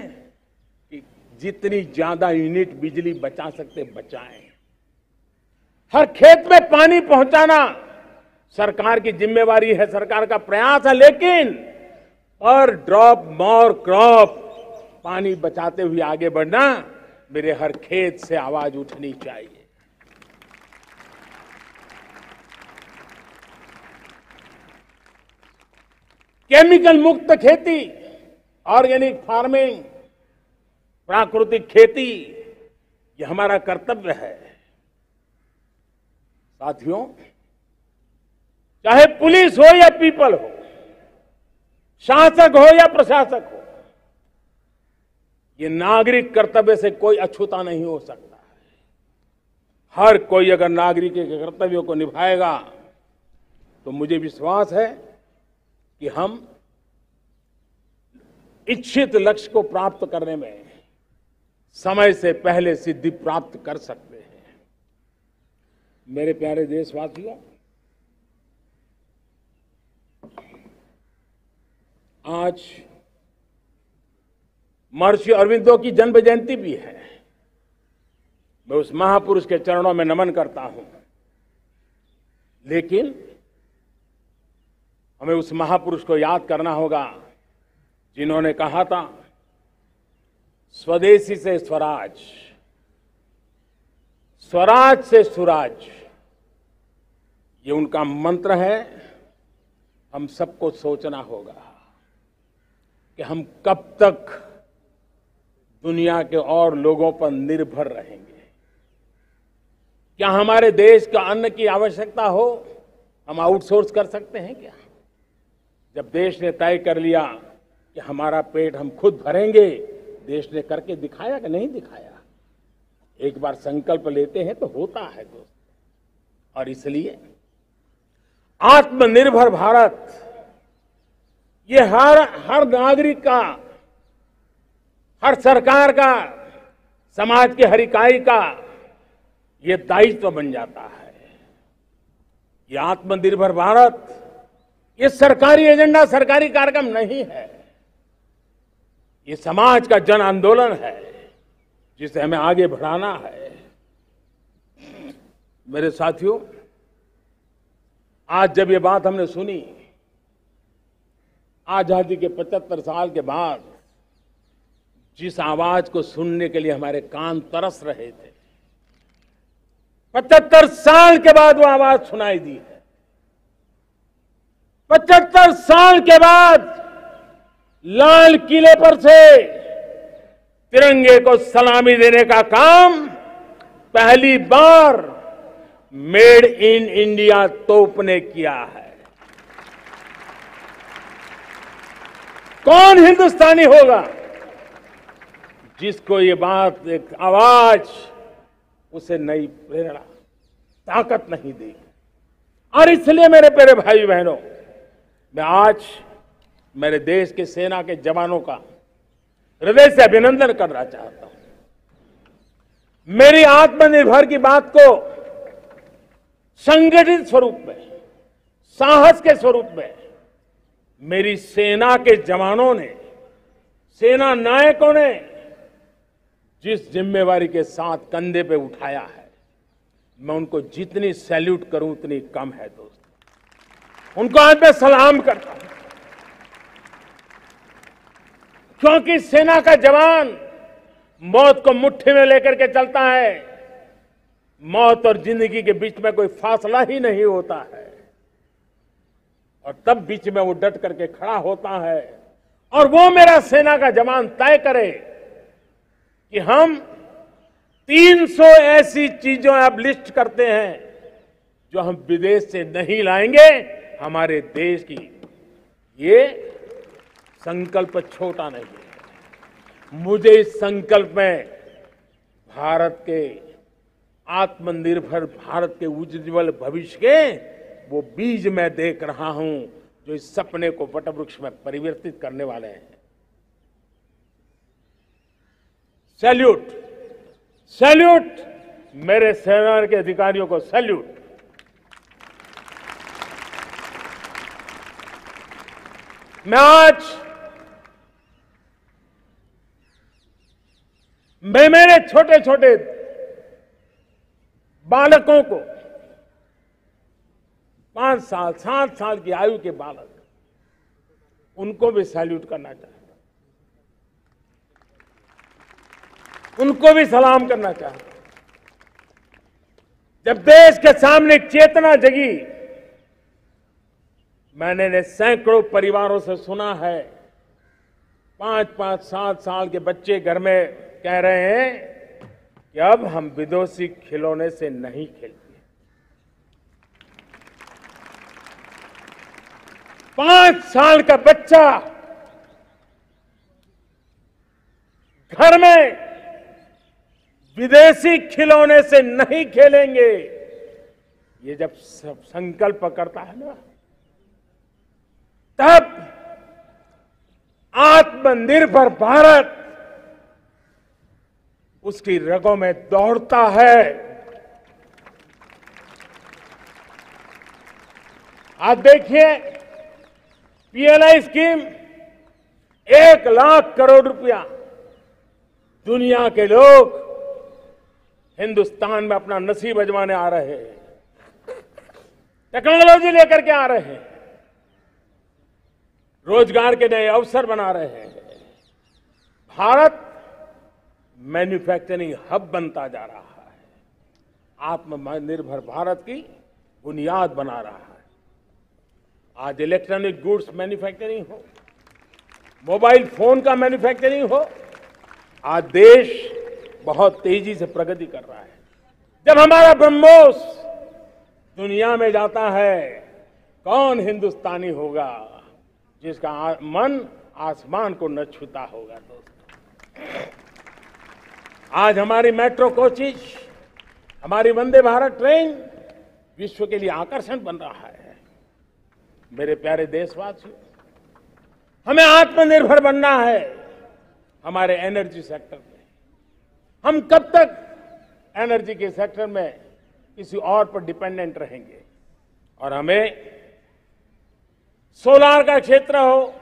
कि जितनी ज्यादा यूनिट बिजली बचा सकते बचाएं। हर खेत में पानी पहुंचाना सरकार की जिम्मेवारी है, सरकार का प्रयास है, लेकिन पर ड्रॉप मोर क्रॉप, पानी बचाते हुए आगे बढ़ना, मेरे हर खेत से आवाज उठनी चाहिए। केमिकल मुक्त खेती, ऑर्गेनिक फार्मिंग, प्राकृतिक खेती, ये हमारा कर्तव्य है। साथियों, चाहे पुलिस हो या पीपल हो, शासक हो या प्रशासक हो, ये नागरिक कर्तव्य से कोई अछूता नहीं हो सकता है। हर कोई अगर नागरिक के कर्तव्यों को निभाएगा तो मुझे विश्वास है कि हम इच्छित लक्ष्य को प्राप्त करने में समय से पहले सिद्धि प्राप्त कर सकते हैं। मेरे प्यारे देशवासियों, आज महर्षि अरविंदो की जन्म जयंती भी है। मैं उस महापुरुष के चरणों में नमन करता हूं, लेकिन हमें उस महापुरुष को याद करना होगा जिन्होंने कहा था, स्वदेशी से स्वराज, स्वराज से सुराज। ये उनका मंत्र है। हम सबको सोचना होगा कि हम कब तक दुनिया के और लोगों पर निर्भर रहेंगे। क्या हमारे देश का अन्न की आवश्यकता हो, हम आउटसोर्स कर सकते हैं क्या? जब देश ने तय कर लिया कि हमारा पेट हम खुद भरेंगे, देश ने करके दिखाया कि नहीं दिखाया? एक बार संकल्प लेते हैं तो होता है दोस्त। और इसलिए आत्मनिर्भर भारत, ये हर नागरिक का, हर सरकार का, समाज के हर इकाई का ये दायित्व बन जाता है। ये आत्मनिर्भर भारत, ये सरकारी एजेंडा, सरकारी कार्यक्रम नहीं है। ये समाज का जन आंदोलन है जिसे हमें आगे बढ़ाना है। मेरे साथियों, आज जब ये बात हमने सुनी, आजादी के 75 साल के बाद जिस आवाज को सुनने के लिए हमारे कान तरस रहे थे, 75 साल के बाद वो आवाज सुनाई दी है। 75 साल के बाद लाल किले पर से तिरंगे को सलामी देने का काम पहली बार मेड इन इंडिया तोप ने किया है। कौन हिंदुस्तानी होगा जिसको ये बात, एक आवाज उसे नई प्रेरणा, ताकत नहीं देगी? और इसलिए मेरे प्यारे भाई बहनों, मैं आज मेरे देश के सेना के जवानों का हृदय से अभिनंदन करना चाहता हूं। मेरी आत्मनिर्भर की बात को संगठित स्वरूप में, साहस के स्वरूप में मेरी सेना के जवानों ने, सेना नायकों ने जिस जिम्मेवारी के साथ कंधे पे उठाया है, मैं उनको जितनी सैल्यूट करूं उतनी कम है दोस्त। उनको आज मैं सलाम करता हूं, क्योंकि सेना का जवान मौत को मुट्ठी में लेकर के चलता है। मौत और जिंदगी के बीच में कोई फासला ही नहीं होता है, और तब बीच में वो डट करके खड़ा होता है। और वो मेरा सेना का जवान तय करे कि हम 300 ऐसी चीजों अब लिस्ट करते हैं जो हम विदेश से नहीं लाएंगे हमारे देश की, ये संकल्प छोटा नहीं है। मुझे इस संकल्प में भारत के आत्मनिर्भर भारत के उज्ज्वल भविष्य के वो बीज मैं देख रहा हूं जो इस सपने को वटवृक्ष में परिवर्तित करने वाले हैं। सैल्यूट, सैल्यूट मेरे सेना के अधिकारियों को, सैल्यूट। मैं मेरे छोटे छोटे बालकों को, 5 साल 7 साल की आयु के बालक, उनको भी सैल्यूट करना चाहता हूं, उनको भी सलाम करना चाहता हूं। जब देश के सामने चेतना जगी, मैंने सैकड़ों परिवारों से सुना है, 5-5, 7 साल के बच्चे घर में कह रहे हैं कि अब हम विदेशी खिलौने से नहीं खेलते। 5 साल का बच्चा घर में विदेशी खिलौने से नहीं खेलेंगे, ये जब संकल्प करता है ना, तब आत्मनिर्भर भारत उसकी रगों में दौड़ता है। आज देखिए, पीएलआई स्कीम 1 लाख करोड़ रुपया दुनिया के लोग हिंदुस्तान में अपना नसीब आजमाने आ रहे हैं, टेक्नोलॉजी लेकर के आ रहे हैं, रोजगार के नए अवसर बना रहे हैं। भारत मैन्युफैक्चरिंग हब बनता जा रहा है, आत्मनिर्भर भारत की बुनियाद बना रहा है। आज इलेक्ट्रॉनिक गुड्स मैन्युफैक्चरिंग हो, मोबाइल फोन का मैन्युफैक्चरिंग हो, आज देश बहुत तेजी से प्रगति कर रहा है। जब हमारा ब्रह्मोस दुनिया में जाता है, कौन हिंदुस्तानी होगा जिसका मन आसमान को न छूता होगा। दोस्तों, आज हमारी मेट्रो कोचेज, हमारी वंदे भारत ट्रेन विश्व के लिए आकर्षण बन रहा है। मेरे प्यारे देशवासियों, हमें आत्मनिर्भर बनना है हमारे एनर्जी सेक्टर में। हम कब तक एनर्जी के सेक्टर में किसी और पर डिपेंडेंट रहेंगे? और हमें सोलार का क्षेत्र हो,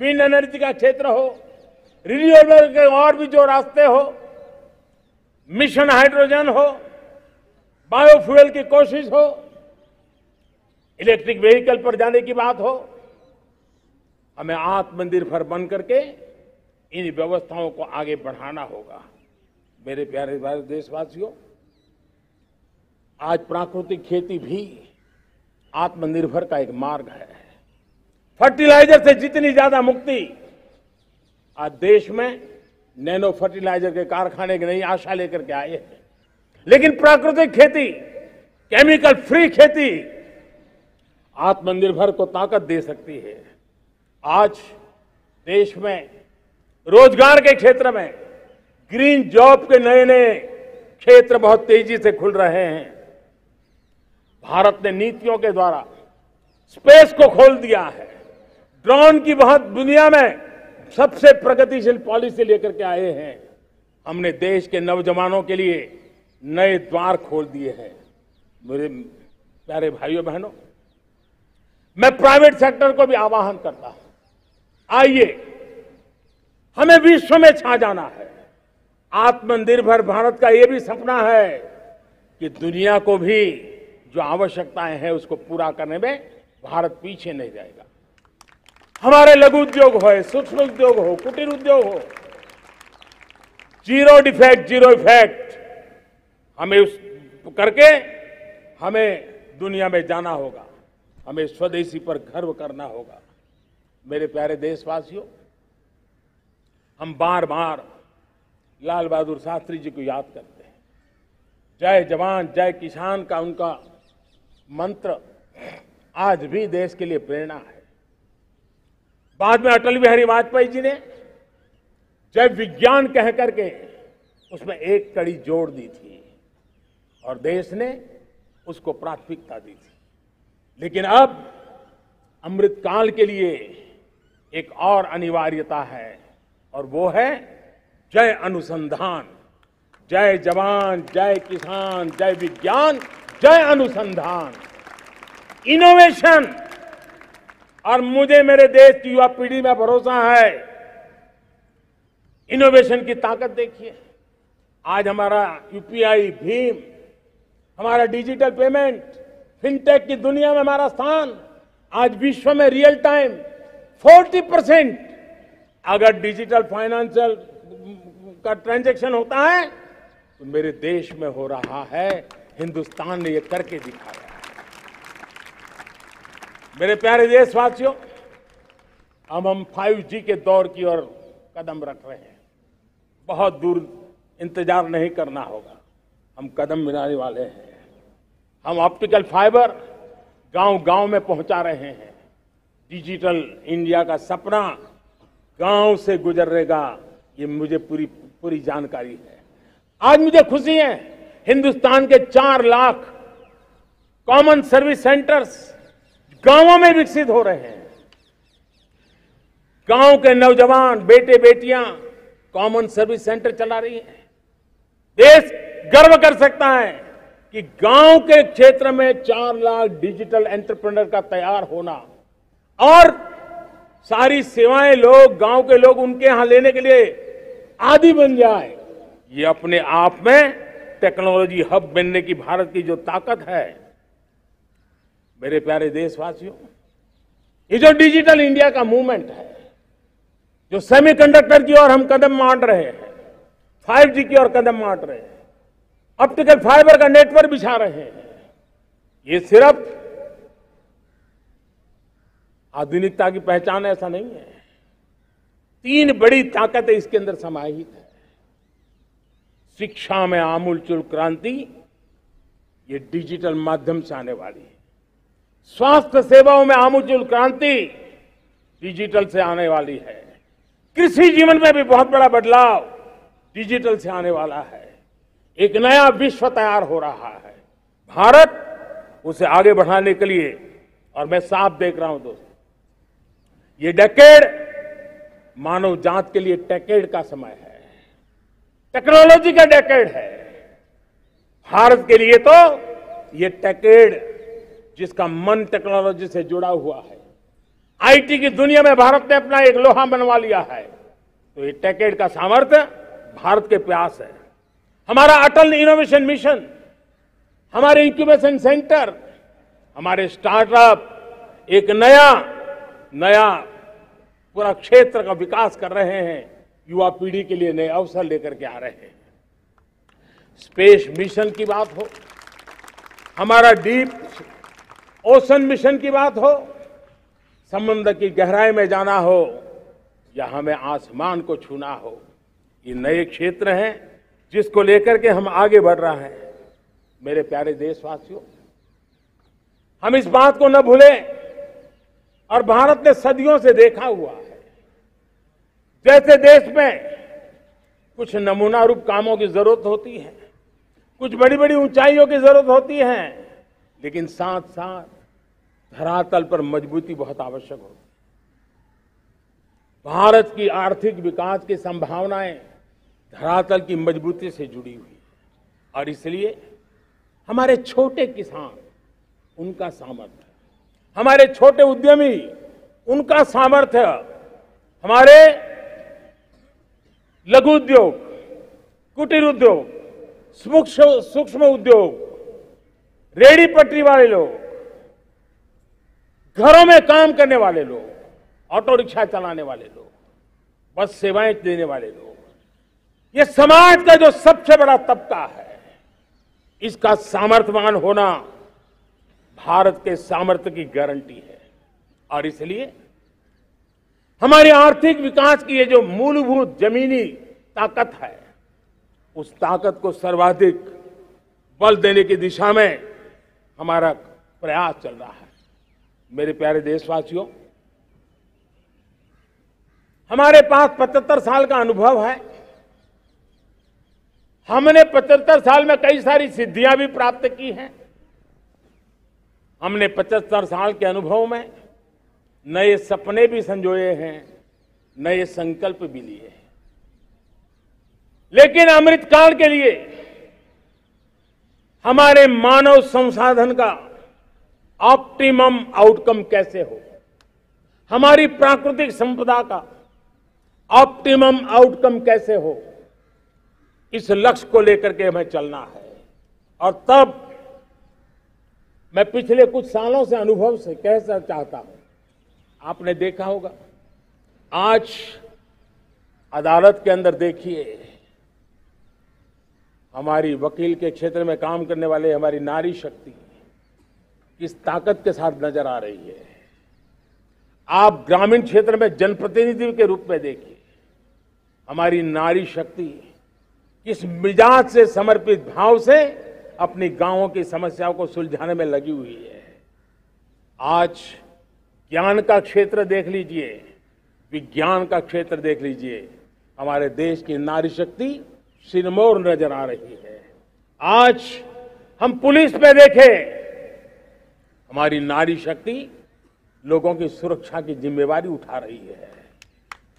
विंड एनर्जी का क्षेत्र हो, रिन्यूएबल के और भी जो रास्ते हो, मिशन हाइड्रोजन हो, बायोफ्यूल की कोशिश हो, इलेक्ट्रिक व्हीकल पर जाने की बात हो, हमें आत्मनिर्भर बन करके इन व्यवस्थाओं को आगे बढ़ाना होगा। मेरे प्यारे देशवासियों, आज प्राकृतिक खेती भी आत्मनिर्भर का एक मार्ग है। फर्टिलाइजर से जितनी ज्यादा मुक्ति, आज देश में नैनो फर्टिलाइजर के कारखाने की नई आशा लेकर के आए हैं। लेकिन प्राकृतिक खेती, केमिकल फ्री खेती आत्मनिर्भर को ताकत दे सकती है। आज देश में रोजगार के क्षेत्र में ग्रीन जॉब के नए नए क्षेत्र बहुत तेजी से खुल रहे हैं। भारत ने नीतियों के द्वारा स्पेस को खोल दिया है। ड्रोन की बहुत दुनिया में सबसे प्रगतिशील पॉलिसी लेकर के आए हैं। हमने देश के नौजवानों के लिए नए द्वार खोल दिए हैं। मेरे प्यारे भाइयों बहनों, मैं प्राइवेट सेक्टर को भी आह्वान करता हूं, आइए हमें विश्व में छा जाना है। आत्मनिर्भर भारत का यह भी सपना है कि दुनिया को भी जो आवश्यकताएं हैं उसको पूरा करने में भारत पीछे नहीं जाएगा। हमारे लघु उद्योग हो, सूक्ष्म उद्योग हो, कुटीर उद्योग हो, जीरो डिफेक्ट जीरो इफेक्ट हमें उस करके हमें दुनिया में जाना होगा। हमें स्वदेशी पर गर्व करना होगा। मेरे प्यारे देशवासियों, हम बार बार लाल बहादुर शास्त्री जी को याद करते हैं। जय जवान जय किसान का उनका मंत्र आज भी देश के लिए प्रेरणा है। बाद में अटल बिहारी वाजपेयी जी ने जय विज्ञान कह करके उसमें एक कड़ी जोड़ दी थी और देश ने उसको प्राथमिकता दी थी। लेकिन अब अमृतकाल के लिए एक और अनिवार्यता है और वो है जय अनुसंधान। जय जवान जय किसान जय विज्ञान जय अनुसंधान, इनोवेशन। और मुझे मेरे देश की युवा पीढ़ी में भरोसा है। इनोवेशन की ताकत देखिए, आज हमारा यूपीआई भीम, हमारा डिजिटल पेमेंट, फिनटेक की दुनिया में हमारा स्थान, आज विश्व में रियल टाइम 40% अगर डिजिटल फाइनेंशियल का ट्रांजैक्शन होता है तो मेरे देश में हो रहा है। हिंदुस्तान ने ये करके दिखाया। मेरे प्यारे देशवासियों, अब हम 5G के दौर की ओर कदम रख रहे हैं। बहुत दूर इंतजार नहीं करना होगा, हम कदम मिलाने वाले हैं। हम ऑप्टिकल फाइबर गांव-गांव में पहुंचा रहे हैं। डिजिटल इंडिया का सपना गांव से गुजरेगा, ये मुझे पूरी जानकारी है। आज मुझे खुशी है, हिंदुस्तान के 4 लाख कॉमन सर्विस सेंटर्स गांवों में विकसित हो रहे हैं। गांव के नौजवान बेटे बेटियां कॉमन सर्विस सेंटर चला रही हैं। देश गर्व कर सकता है कि गांव के क्षेत्र में 4 लाख डिजिटल एंटरप्रेन्योर का तैयार होना और सारी सेवाएं लोग, गांव के लोग उनके यहां लेने के लिए आदी बन जाए, ये अपने आप में टेक्नोलॉजी हब बनने की भारत की जो ताकत है। मेरे प्यारे देशवासियों, ये जो डिजिटल इंडिया का मूवमेंट है, जो सेमीकंडक्टर की ओर हम कदम मांड रहे हैं, 5G की ओर कदम मांड रहे हैं, ऑप्टिकल फाइबर का नेटवर्क बिछा रहे हैं, ये सिर्फ आधुनिकता की पहचान ऐसा नहीं है। 3 बड़ी ताकतें इसके अंदर समाहित है। शिक्षा में आमूलचूल क्रांति, ये डिजिटल माध्यम से आने वाली है। स्वास्थ्य सेवाओं में आमूलचूल क्रांति डिजिटल से आने वाली है। कृषि जीवन में भी बहुत बड़ा बदलाव डिजिटल से आने वाला है। एक नया विश्व तैयार हो रहा है। भारत उसे आगे बढ़ाने के लिए, और मैं साफ देख रहा हूं दोस्तों, ये डेकेड मानव जात के लिए टेकेड का समय है, टेक्नोलॉजी का डेकेड है। भारत के लिए तो ये टेकेड जिसका मन टेक्नोलॉजी से जुड़ा हुआ है, आईटी की दुनिया में भारत ने अपना एक लोहा बनवा लिया है, तो ये टेकेड का सामर्थ्य भारत के प्यास है। हमारा अटल इनोवेशन मिशन, हमारे इंक्यूबेशन सेंटर, हमारे स्टार्टअप एक नया पूरा क्षेत्र का विकास कर रहे हैं। युवा पीढ़ी के लिए नए अवसर लेकर के आ रहे हैं। स्पेस मिशन की बात हो, हमारा डीप ओशन मिशन की बात हो, समुद्र की गहराई में जाना हो या हमें आसमान को छूना हो, ये नए क्षेत्र हैं जिसको लेकर के हम आगे बढ़ रहे हैं। मेरे प्यारे देशवासियों, हम इस बात को न भूलें, और भारत ने सदियों से देखा हुआ है, जैसे देश में कुछ नमूना रूप कामों की जरूरत होती है, कुछ बड़ी बड़ी ऊंचाइयों की जरूरत होती है, लेकिन साथ साथ धरातल पर मजबूती बहुत आवश्यक होती है। भारत की आर्थिक विकास की संभावनाएं धरातल की मजबूती से जुड़ी हुई है, और इसलिए हमारे छोटे किसान, उनका सामर्थ्य, हमारे छोटे उद्यमी, उनका सामर्थ्य, हमारे लघु उद्योग, कुटीर उद्योग, सूक्ष्म उद्योग, रेहड़ी पटरी वाले लोग, घरों में काम करने वाले लोग, ऑटो रिक्शा चलाने वाले लोग, बस सेवाएं देने वाले लोग, ये समाज का जो सबसे बड़ा तबका है, इसका सामर्थ्यवान होना भारत के सामर्थ्य की गारंटी है। और इसलिए हमारे आर्थिक विकास की ये जो मूलभूत जमीनी ताकत है, उस ताकत को सर्वाधिक बल देने की दिशा में हमारा प्रयास चल रहा है। मेरे प्यारे देशवासियों, हमारे पास 75 साल का अनुभव है। हमने 75 साल में कई सारी सिद्धियां भी प्राप्त की हैं। हमने 75 साल के अनुभव में नए सपने भी संजोए हैं, नए संकल्प भी लिए हैं। लेकिन अमृतकाल के लिए हमारे मानव संसाधन का ऑप्टिमम आउटकम कैसे हो, हमारी प्राकृतिक संपदा का ऑप्टिमम आउटकम कैसे हो, इस लक्ष्य को लेकर के हमें चलना है। और तब मैं पिछले कुछ सालों से अनुभव से कहना चाहता हूं, आपने देखा होगा आज अदालत के अंदर देखिए, हमारी वकील के क्षेत्र में काम करने वाले हमारी नारी शक्ति किस ताकत के साथ नजर आ रही है। आप ग्रामीण क्षेत्र में जनप्रतिनिधि के रूप में देखिए, हमारी नारी शक्ति किस मिजाज से, समर्पित भाव से अपनी गांवों की समस्याओं को सुलझाने में लगी हुई है। आज ज्ञान का क्षेत्र देख लीजिए, विज्ञान का क्षेत्र देख लीजिए, हमारे देश की नारी शक्ति सिरमौर नजर आ रही है। आज हम पुलिस में देखें, हमारी नारी शक्ति लोगों की सुरक्षा की जिम्मेवारी उठा रही है।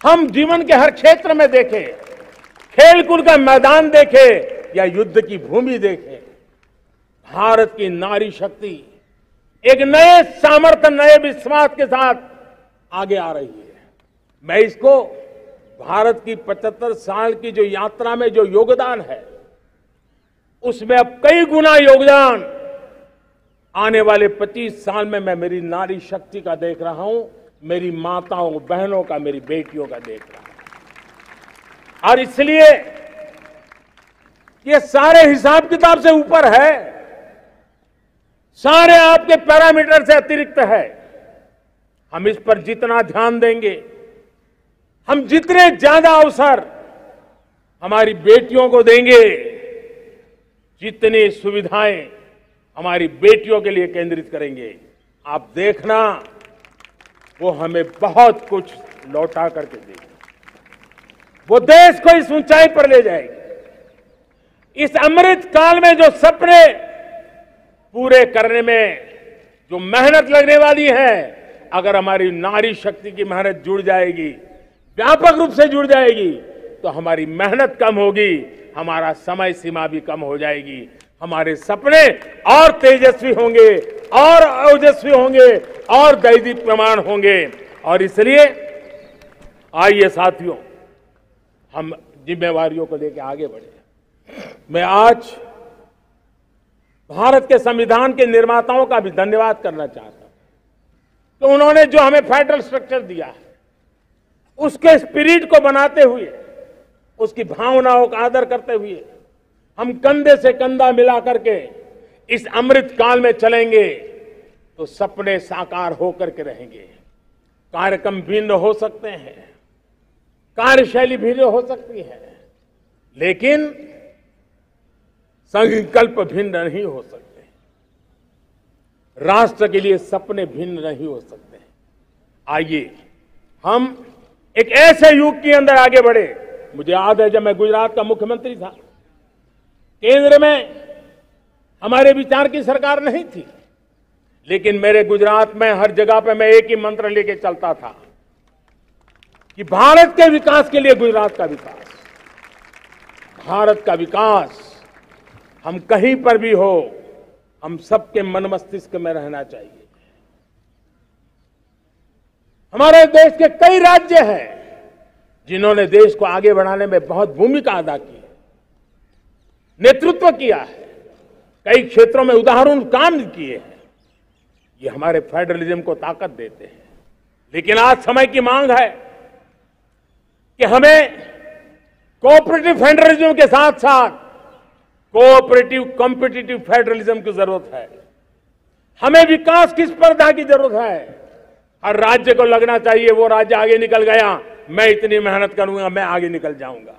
हम जीवन के हर क्षेत्र में देखें, खेलकूद का मैदान देखें या युद्ध की भूमि देखें, भारत की नारी शक्ति एक नए सामर्थ्य, नए विश्वास के साथ आगे आ रही है। मैं इसको भारत की 75 साल की जो यात्रा में जो योगदान है, उसमें अब कई गुना योगदान आने वाले 25 साल में मैं मेरी नारी शक्ति का देख रहा हूं, मेरी माताओं, बहनों का, मेरी बेटियों का देख रहा हूं। और इसलिए ये सारे हिसाब किताब से ऊपर है, सारे आपके पैरामीटर से अतिरिक्त है। हम इस पर जितना ध्यान देंगे, हम जितने ज्यादा अवसर हमारी बेटियों को देंगे, जितनी सुविधाएं हमारी बेटियों के लिए केंद्रित करेंगे, आप देखना वो हमें बहुत कुछ लौटा करके देगी। वो देश को इस ऊंचाई पर ले जाएगी। इस अमृत काल में जो सपने पूरे करने में जो मेहनत लगने वाली है, अगर हमारी नारी शक्ति की मेहनत जुड़ जाएगी, व्यापक रूप से जुड़ जाएगी, तो हमारी मेहनत कम होगी, हमारा समय सीमा भी कम हो जाएगी, हमारे सपने और तेजस्वी होंगे, और ओजस्वी होंगे, और दैदीप्यमान होंगे। और इसलिए आइए साथियों, हम जिम्मेवारियों को लेकर आगे बढ़े। मैं आज भारत के संविधान के निर्माताओं का भी धन्यवाद करना चाहता हूं कि उन्होंने जो हमें फेडरल स्ट्रक्चर दिया है, उसके स्पिरिट को बनाते हुए, उसकी भावनाओं का आदर करते हुए हम कंधे से कंधा मिला करके इस अमृत काल में चलेंगे तो सपने साकार होकर के रहेंगे। कार्यक्रम भिन्न हो सकते हैं, कार्यशैली भिन्न हो सकती है, लेकिन संकल्प भिन्न नहीं हो सकते। राष्ट्र के लिए सपने भिन्न नहीं हो सकते। आइए हम एक ऐसे युग के अंदर आगे बढ़े। मुझे याद है जब मैं गुजरात का मुख्यमंत्री था, केंद्र में हमारे विचार की सरकार नहीं थी, लेकिन मेरे गुजरात में हर जगह पे मैं एक ही मंत्र लेके चलता था कि भारत के विकास के लिए गुजरात का विकास, भारत का विकास हम कहीं पर भी हो, हम सबके मन मस्तिष्क में रहना चाहिए। हमारे देश के कई राज्य हैं जिन्होंने देश को आगे बढ़ाने में बहुत भूमिका अदा की है, नेतृत्व किया है, कई क्षेत्रों में उदाहरण काम किए हैं। ये हमारे फेडरलिज्म को ताकत देते हैं। लेकिन आज समय की मांग है कि हमें कोऑपरेटिव फेडरलिज्म के साथ साथ कोऑपरेटिव कॉम्पिटिटिव फेडरलिज्म की जरूरत है। हमें विकास की स्पर्धा की जरूरत है। हर राज्य को लगना चाहिए वो राज्य आगे निकल गया, मैं इतनी मेहनत करूंगा, मैं आगे निकल जाऊंगा।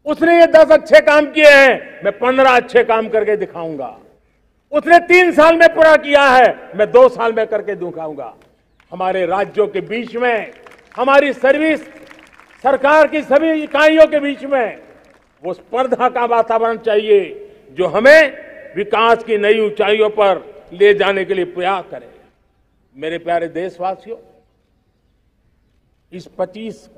उसने ये 10 अच्छे काम किए हैं, मैं 15 अच्छे काम करके दिखाऊंगा। उसने 3 साल में पूरा किया है, मैं 2 साल में करके दिखाऊंगा। हमारे राज्यों के बीच में, हमारी सर्विस सरकार की सभी इकाइयों के बीच में वो स्पर्धा का वातावरण चाहिए जो हमें विकास की नई ऊंचाइयों पर ले जाने के लिए प्रयास करे। मेरे प्यारे देशवासियों, इस 25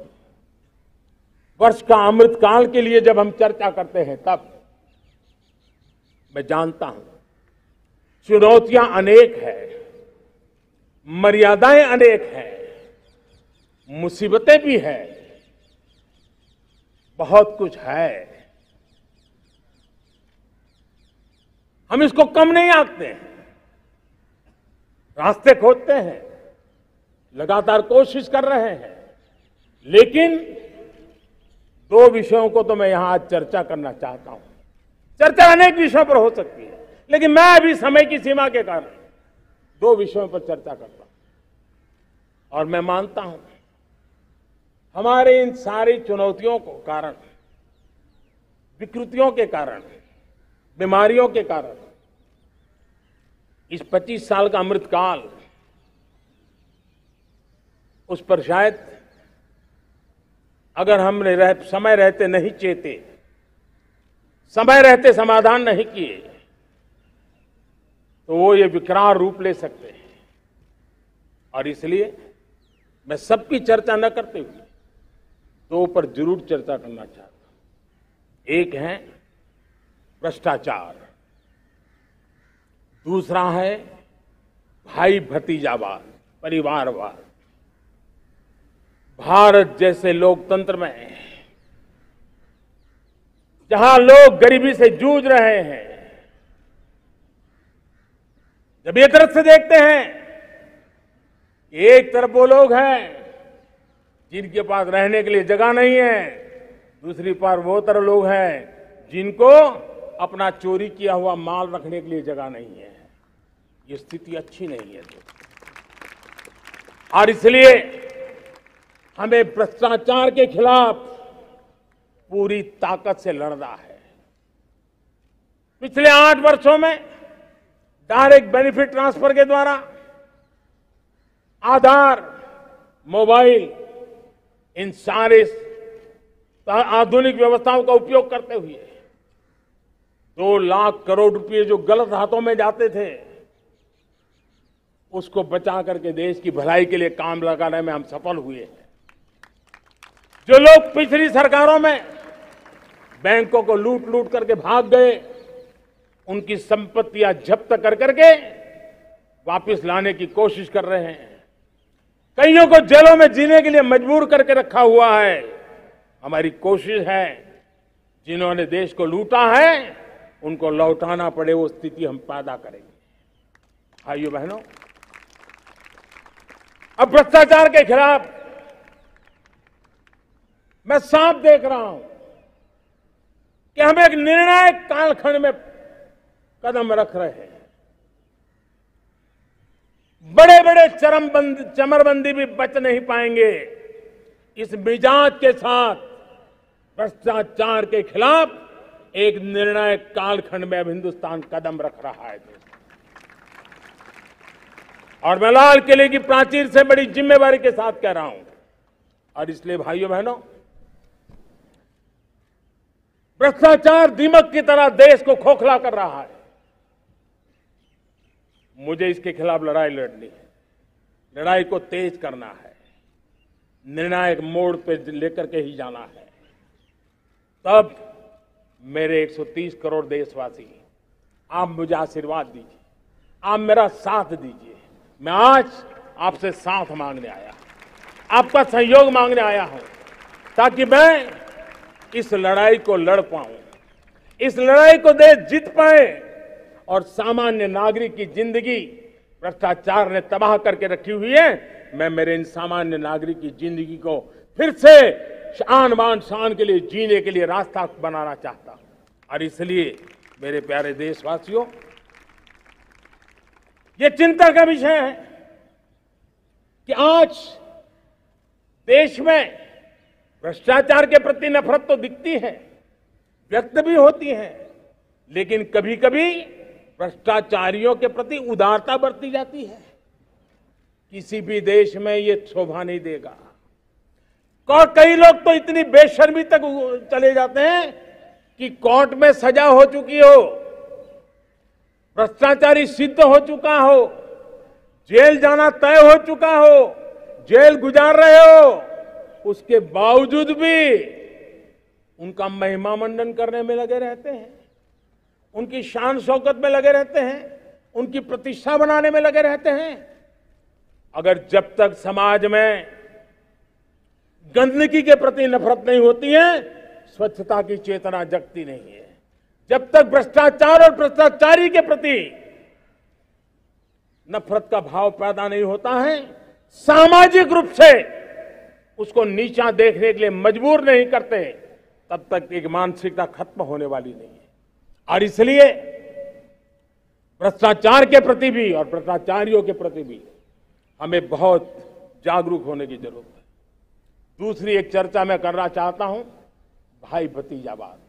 वर्ष का अमृतकाल के लिए जब हम चर्चा करते हैं, तब मैं जानता हूं चुनौतियां अनेक हैं, मर्यादाएं अनेक हैं, मुसीबतें भी हैं, बहुत कुछ है। हम इसको कम नहीं आंकते हैं, रास्ते खोजते हैं, लगातार कोशिश कर रहे हैं। लेकिन 2 विषयों को तो मैं यहां आज चर्चा करना चाहता हूं। चर्चा अनेक विषयों पर हो सकती है, लेकिन मैं अभी समय की सीमा के कारण 2 विषयों पर चर्चा करता हूं। और मैं मानता हूं हमारे इन सारी चुनौतियों को कारण, विकृतियों के कारण, बीमारियों के कारण इस 25 साल का अमृतकाल, उस पर शायद अगर हमने समय रहते नहीं चेते, समय रहते समाधान नहीं किए, तो वो ये विकराल रूप ले सकते हैं। और इसलिए मैं सबकी चर्चा न करते हुए 2 पर जरूर चर्चा करना चाहता हूं। एक है भ्रष्टाचार, दूसरा है भाई भतीजावाद, परिवारवाद। भारत जैसे लोकतंत्र में जहां लोग गरीबी से जूझ रहे हैं, जब एक तरफ से देखते हैं कि एक तरफ वो लोग हैं जिनके पास रहने के लिए जगह नहीं है, दूसरी पर वो तरह लोग हैं जिनको अपना चोरी किया हुआ माल रखने के लिए जगह नहीं है। ये स्थिति अच्छी नहीं है। और इसलिए हमें भ्रष्टाचार के खिलाफ पूरी ताकत से लड़ना है। पिछले 8 वर्षों में डायरेक्ट बेनिफिट ट्रांसफर के द्वारा, आधार, मोबाइल, इन सारे आधुनिक व्यवस्थाओं का उपयोग करते हुए 2 लाख करोड़ रुपए जो गलत हाथों में जाते थे, उसको बचा करके देश की भलाई के लिए काम लगाने में हम सफल हुए हैं। जो लोग पिछली सरकारों में बैंकों को लूट लूट करके भाग गए, उनकी संपत्तियां जब्त कर करके वापस लाने की कोशिश कर रहे हैं। कईयों को जेलों में जीने के लिए मजबूर करके रखा हुआ है। हमारी कोशिश है जिन्होंने देश को लूटा है उनको लौटाना पड़े, वो स्थिति हम पैदा करेंगे। भाइयों बहनों, अब भ्रष्टाचार के खिलाफ मैं साफ देख रहा हूं कि हम एक निर्णायक कालखंड में कदम रख रहे हैं। बड़े बड़े चमरबंदी भी बच नहीं पाएंगे। इस मिजाज के साथ भ्रष्टाचार के खिलाफ एक निर्णायक कालखंड में अब हिंदुस्तान कदम रख रहा है। और मैं लाल किले की प्राचीर से बड़ी जिम्मेवारी के साथ कह रहा हूं। और इसलिए भाइयों बहनों, भ्रष्टाचार दीमक की तरह देश को खोखला कर रहा है। मुझे इसके खिलाफ लड़ाई लड़नी है, लड़ाई को तेज करना है, निर्णायक मोड़ पे लेकर के ही जाना है। तब मेरे 130 करोड़ देशवासी, आप मुझे आशीर्वाद दीजिए, आप मेरा साथ दीजिए। मैं आज आपसे साथ मांगने आया, आपका सहयोग मांगने आया हूं, ताकि मैं इस लड़ाई को लड़ पाऊं, इस लड़ाई को देश जीत पाए और सामान्य नागरिक की जिंदगी भ्रष्टाचार ने तबाह करके रखी हुई है। मैं मेरे इन सामान्य नागरिक की जिंदगी को फिर से शान बान शान के लिए जीने के लिए रास्ता बनाना चाहता हूं। और इसलिए मेरे प्यारे देशवासियों, ये चिंता का विषय है कि आज देश में भ्रष्टाचार के प्रति नफरत तो दिखती है, व्यक्त भी होती हैं, लेकिन कभी कभी भ्रष्टाचारियों के प्रति उदारता बरती जाती है। किसी भी देश में ये शोभा नहीं देगा। और कई लोग तो इतनी बेशर्मी तक चले जाते हैं कि कोर्ट में सजा हो चुकी हो, भ्रष्टाचारी सिद्ध हो चुका हो, जेल जाना तय हो चुका हो, जेल गुजार रहे हो, उसके बावजूद भी उनका महिमा मंडन करने में लगे रहते हैं, उनकी शान शौकत में लगे रहते हैं, उनकी प्रतिष्ठा बनाने में लगे रहते हैं। अगर जब तक समाज में गंदगी के प्रति नफरत नहीं होती है, स्वच्छता की चेतना जगती नहीं है। जब तक भ्रष्टाचार और भ्रष्टाचारी के प्रति नफरत का भाव पैदा नहीं होता है, सामाजिक रूप से उसको नीचा देखने के लिए मजबूर नहीं करते, तब तक एक मानसिकता खत्म होने वाली नहीं है। और इसलिए भ्रष्टाचार के प्रति भी और भ्रष्टाचारियों के प्रति भी हमें बहुत जागरूक होने की जरूरत है। दूसरी एक चर्चा मैं करना चाहता हूं, भाई भतीजावाद।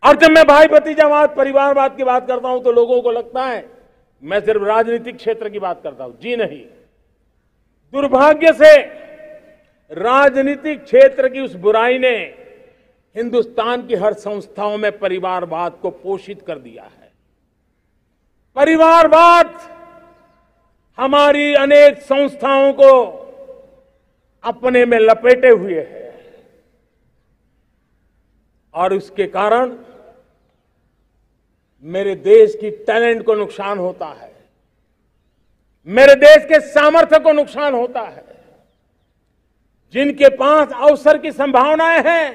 और जब मैं भाई भतीजावाद, परिवारवाद की बात करता हूं तो लोगों को लगता है मैं सिर्फ राजनीतिक क्षेत्र की बात करता हूं। जी नहीं, दुर्भाग्य से राजनीतिक क्षेत्र की उस बुराई ने हिंदुस्तान की हर संस्थाओं में परिवारवाद को पोषित कर दिया है। परिवारवाद हमारी अनेक संस्थाओं को अपने में लपेटे हुए है और उसके कारण मेरे देश की टैलेंट को नुकसान होता है, मेरे देश के सामर्थ्य को नुकसान होता है। जिनके पास अवसर की संभावनाएं हैं,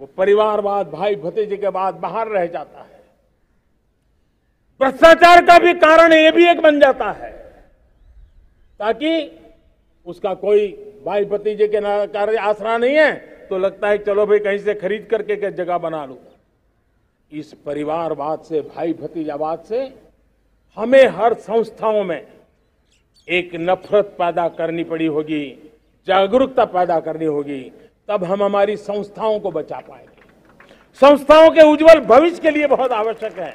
वो परिवारवाद, भाई भतीजे के बाद बाहर रह जाता है। भ्रष्टाचार का भी कारण ये भी एक बन जाता है, ताकि उसका कोई भाई भतीजे के कार्य आसरा नहीं है तो लगता है चलो भाई कहीं से खरीद करके के जगह बना लूं। इस परिवारवाद से, भाई भतीजावाद से हमें हर संस्थाओं में एक नफरत पैदा करनी पड़ी होगी, जागरूकता पैदा करनी होगी, तब हम हमारी संस्थाओं को बचा पाएंगे। संस्थाओं के उज्जवल भविष्य के लिए बहुत आवश्यक है।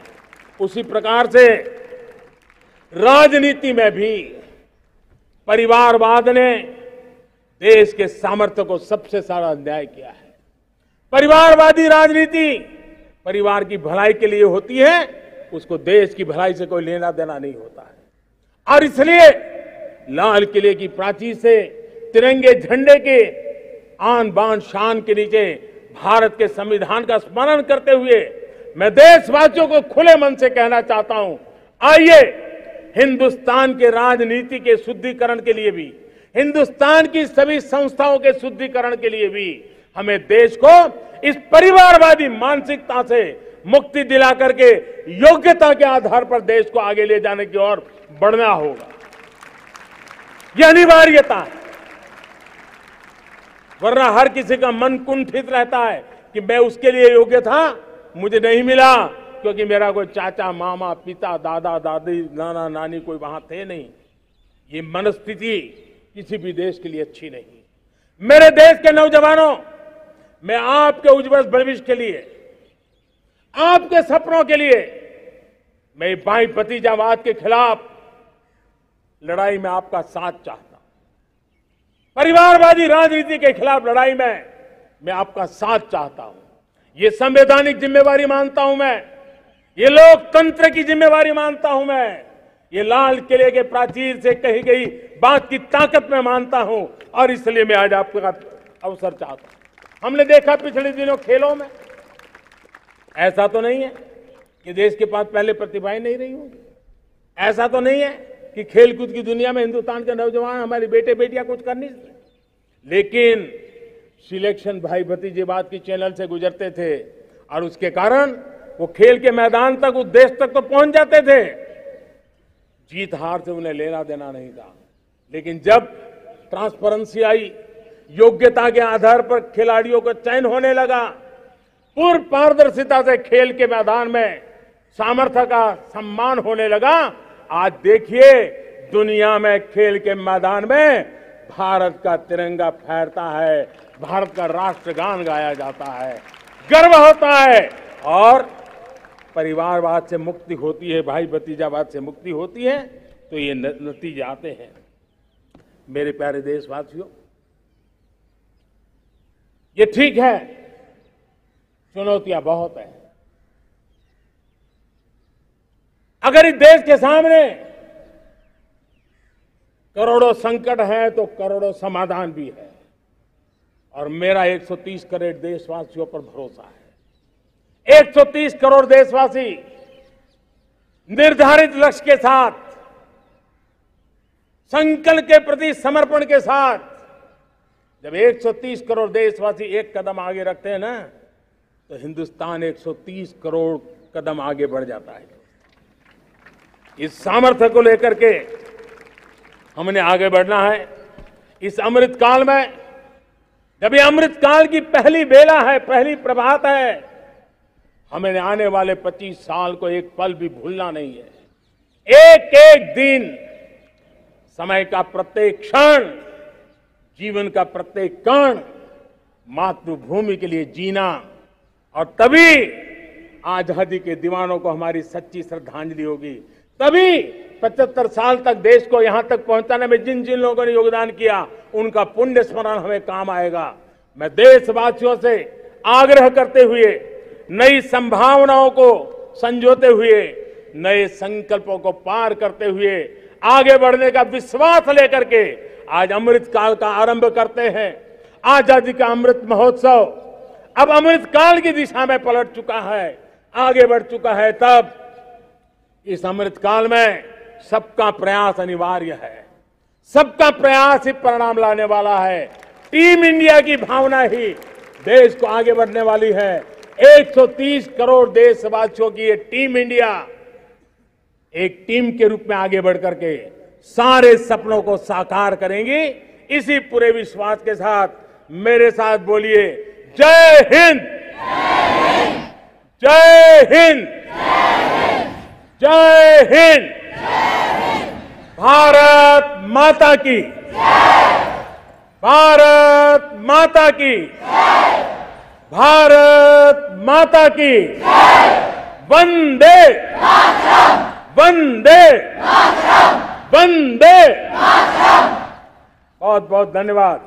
उसी प्रकार से राजनीति में भी परिवारवाद ने देश के सामर्थ्य को सबसे सारा अन्याय किया है। परिवारवादी राजनीति परिवार की भलाई के लिए होती है, उसको देश की भलाई से कोई लेना देना नहीं होता है। और इसलिए लाल किले की प्राचीर से तिरंगे झंडे के आन बान शान के नीचे भारत के संविधान का स्मरण करते हुए मैं देशवासियों को खुले मन से कहना चाहता हूं, आइए हिंदुस्तान के राजनीति के शुद्धिकरण के लिए भी, हिंदुस्तान की सभी संस्थाओं के शुद्धिकरण के लिए भी हमें देश को इस परिवारवादी मानसिकता से मुक्ति दिला करके योग्यता के आधार पर देश को आगे ले जाने की ओर बढ़ना होगा। यह अनिवार्यता है, वरना हर किसी का मन कुंठित रहता है कि मैं उसके लिए योग्य था, मुझे नहीं मिला क्योंकि मेरा कोई चाचा, मामा, पिता, दादा, दादी, नाना, नानी कोई वहां थे नहीं। ये मनस्थिति किसी भी देश के लिए अच्छी नहीं। मेरे देश के नौजवानों, मैं आपके उज्जवल भविष्य के लिए, आपके सपनों के लिए, मैं भाई भतीजावाद के खिलाफ लड़ाई में आपका साथ चाहता हूं। परिवारवादी राजनीति के खिलाफ लड़ाई में मैं आपका साथ चाहता हूं। ये संवैधानिक जिम्मेवारी मानता हूं मैं, ये लोकतंत्र की जिम्मेवारी मानता हूं मैं, ये लाल किले के प्राचीर से कही गई बात की ताकत में मानता हूं और इसलिए मैं आज आपका अवसर चाहता हूं। हमने देखा पिछले दिनों खेलों में, ऐसा तो नहीं है कि देश के पास पहले प्रतिभाएं नहीं रही होंगी, ऐसा तो नहीं है कि खेलकूद की दुनिया में हिंदुस्तान के नौजवान, हमारे बेटे बेटियां कुछ कर नहीं सकते, लेकिन सिलेक्शन भाई भतीजेवाद की चैनल से गुजरते थे और उसके कारण वो खेल के मैदान तक, उस देश तक तो पहुंच जाते थे। जीत हार से उन्हें लेना देना नहीं था, लेकिन जब ट्रांसपेरेंसी आई, योग्यता के आधार पर खिलाड़ियों का चयन होने लगा, पूर्ण पारदर्शिता से खेल के मैदान में सामर्थ्य का सम्मान होने लगा, आज देखिए दुनिया में खेल के मैदान में भारत का तिरंगा फहरता है, भारत का राष्ट्रगान गाया जाता है, गर्व होता है और परिवारवाद से मुक्ति होती है, भाई भतीजावाद से मुक्ति होती है, तो ये नतीजे आते हैं। मेरे प्यारे देशवासियों, ये ठीक है, चुनौतियां बहुत हैं। अगर इस देश के सामने करोड़ों संकट हैं तो करोड़ों समाधान भी है, और मेरा 130 करोड़ देशवासियों पर भरोसा है। 130 करोड़ देशवासी निर्धारित लक्ष्य के साथ, संकल्प के प्रति समर्पण के साथ, जब 130 करोड़ देशवासी एक कदम आगे रखते हैं ना, तो हिंदुस्तान 130 करोड़ कदम आगे बढ़ जाता है। इस सामर्थ्य को लेकर के हमने आगे बढ़ना है। इस अमृत काल में, जब ये अमृत काल की पहली बेला है, पहली प्रभात है, हमें आने वाले 25 साल को एक पल भी भूलना नहीं है। एक एक दिन, समय का प्रत्येक क्षण, जीवन का प्रत्येक कण मातृभूमि के लिए जीना, और तभी आजादी के दीवानों को हमारी सच्ची श्रद्धांजलि होगी। तभी 75 साल तक देश को यहां तक पहुंचाने में जिन जिन लोगों ने योगदान किया, उनका पुण्य स्मरण हमें काम आएगा। मैं देशवासियों से आग्रह करते हुए, नई संभावनाओं को संजोते हुए, नए संकल्पों को पार करते हुए, आगे बढ़ने का विश्वास लेकर के आज अमृत काल का आरंभ करते हैं। आजादी का अमृत महोत्सव अब अमृत काल की दिशा में पलट चुका है, आगे बढ़ चुका है। तब इस अमृत काल में सबका प्रयास अनिवार्य है, सबका प्रयास ही परिणाम लाने वाला है। टीम इंडिया की भावना ही देश को आगे बढ़ने वाली है। 130 करोड़ देशवासियों की ये टीम इंडिया एक टीम के रूप में आगे बढ़ करके सारे सपनों को साकार करेंगी। इसी पूरे विश्वास के साथ मेरे साथ बोलिए, जय हिंद, जय हिंद, जय हिंद, भारत माता की, भारत माता की, भारत माता की, वंदे वंदे वंदे। बहुत बहुत धन्यवाद।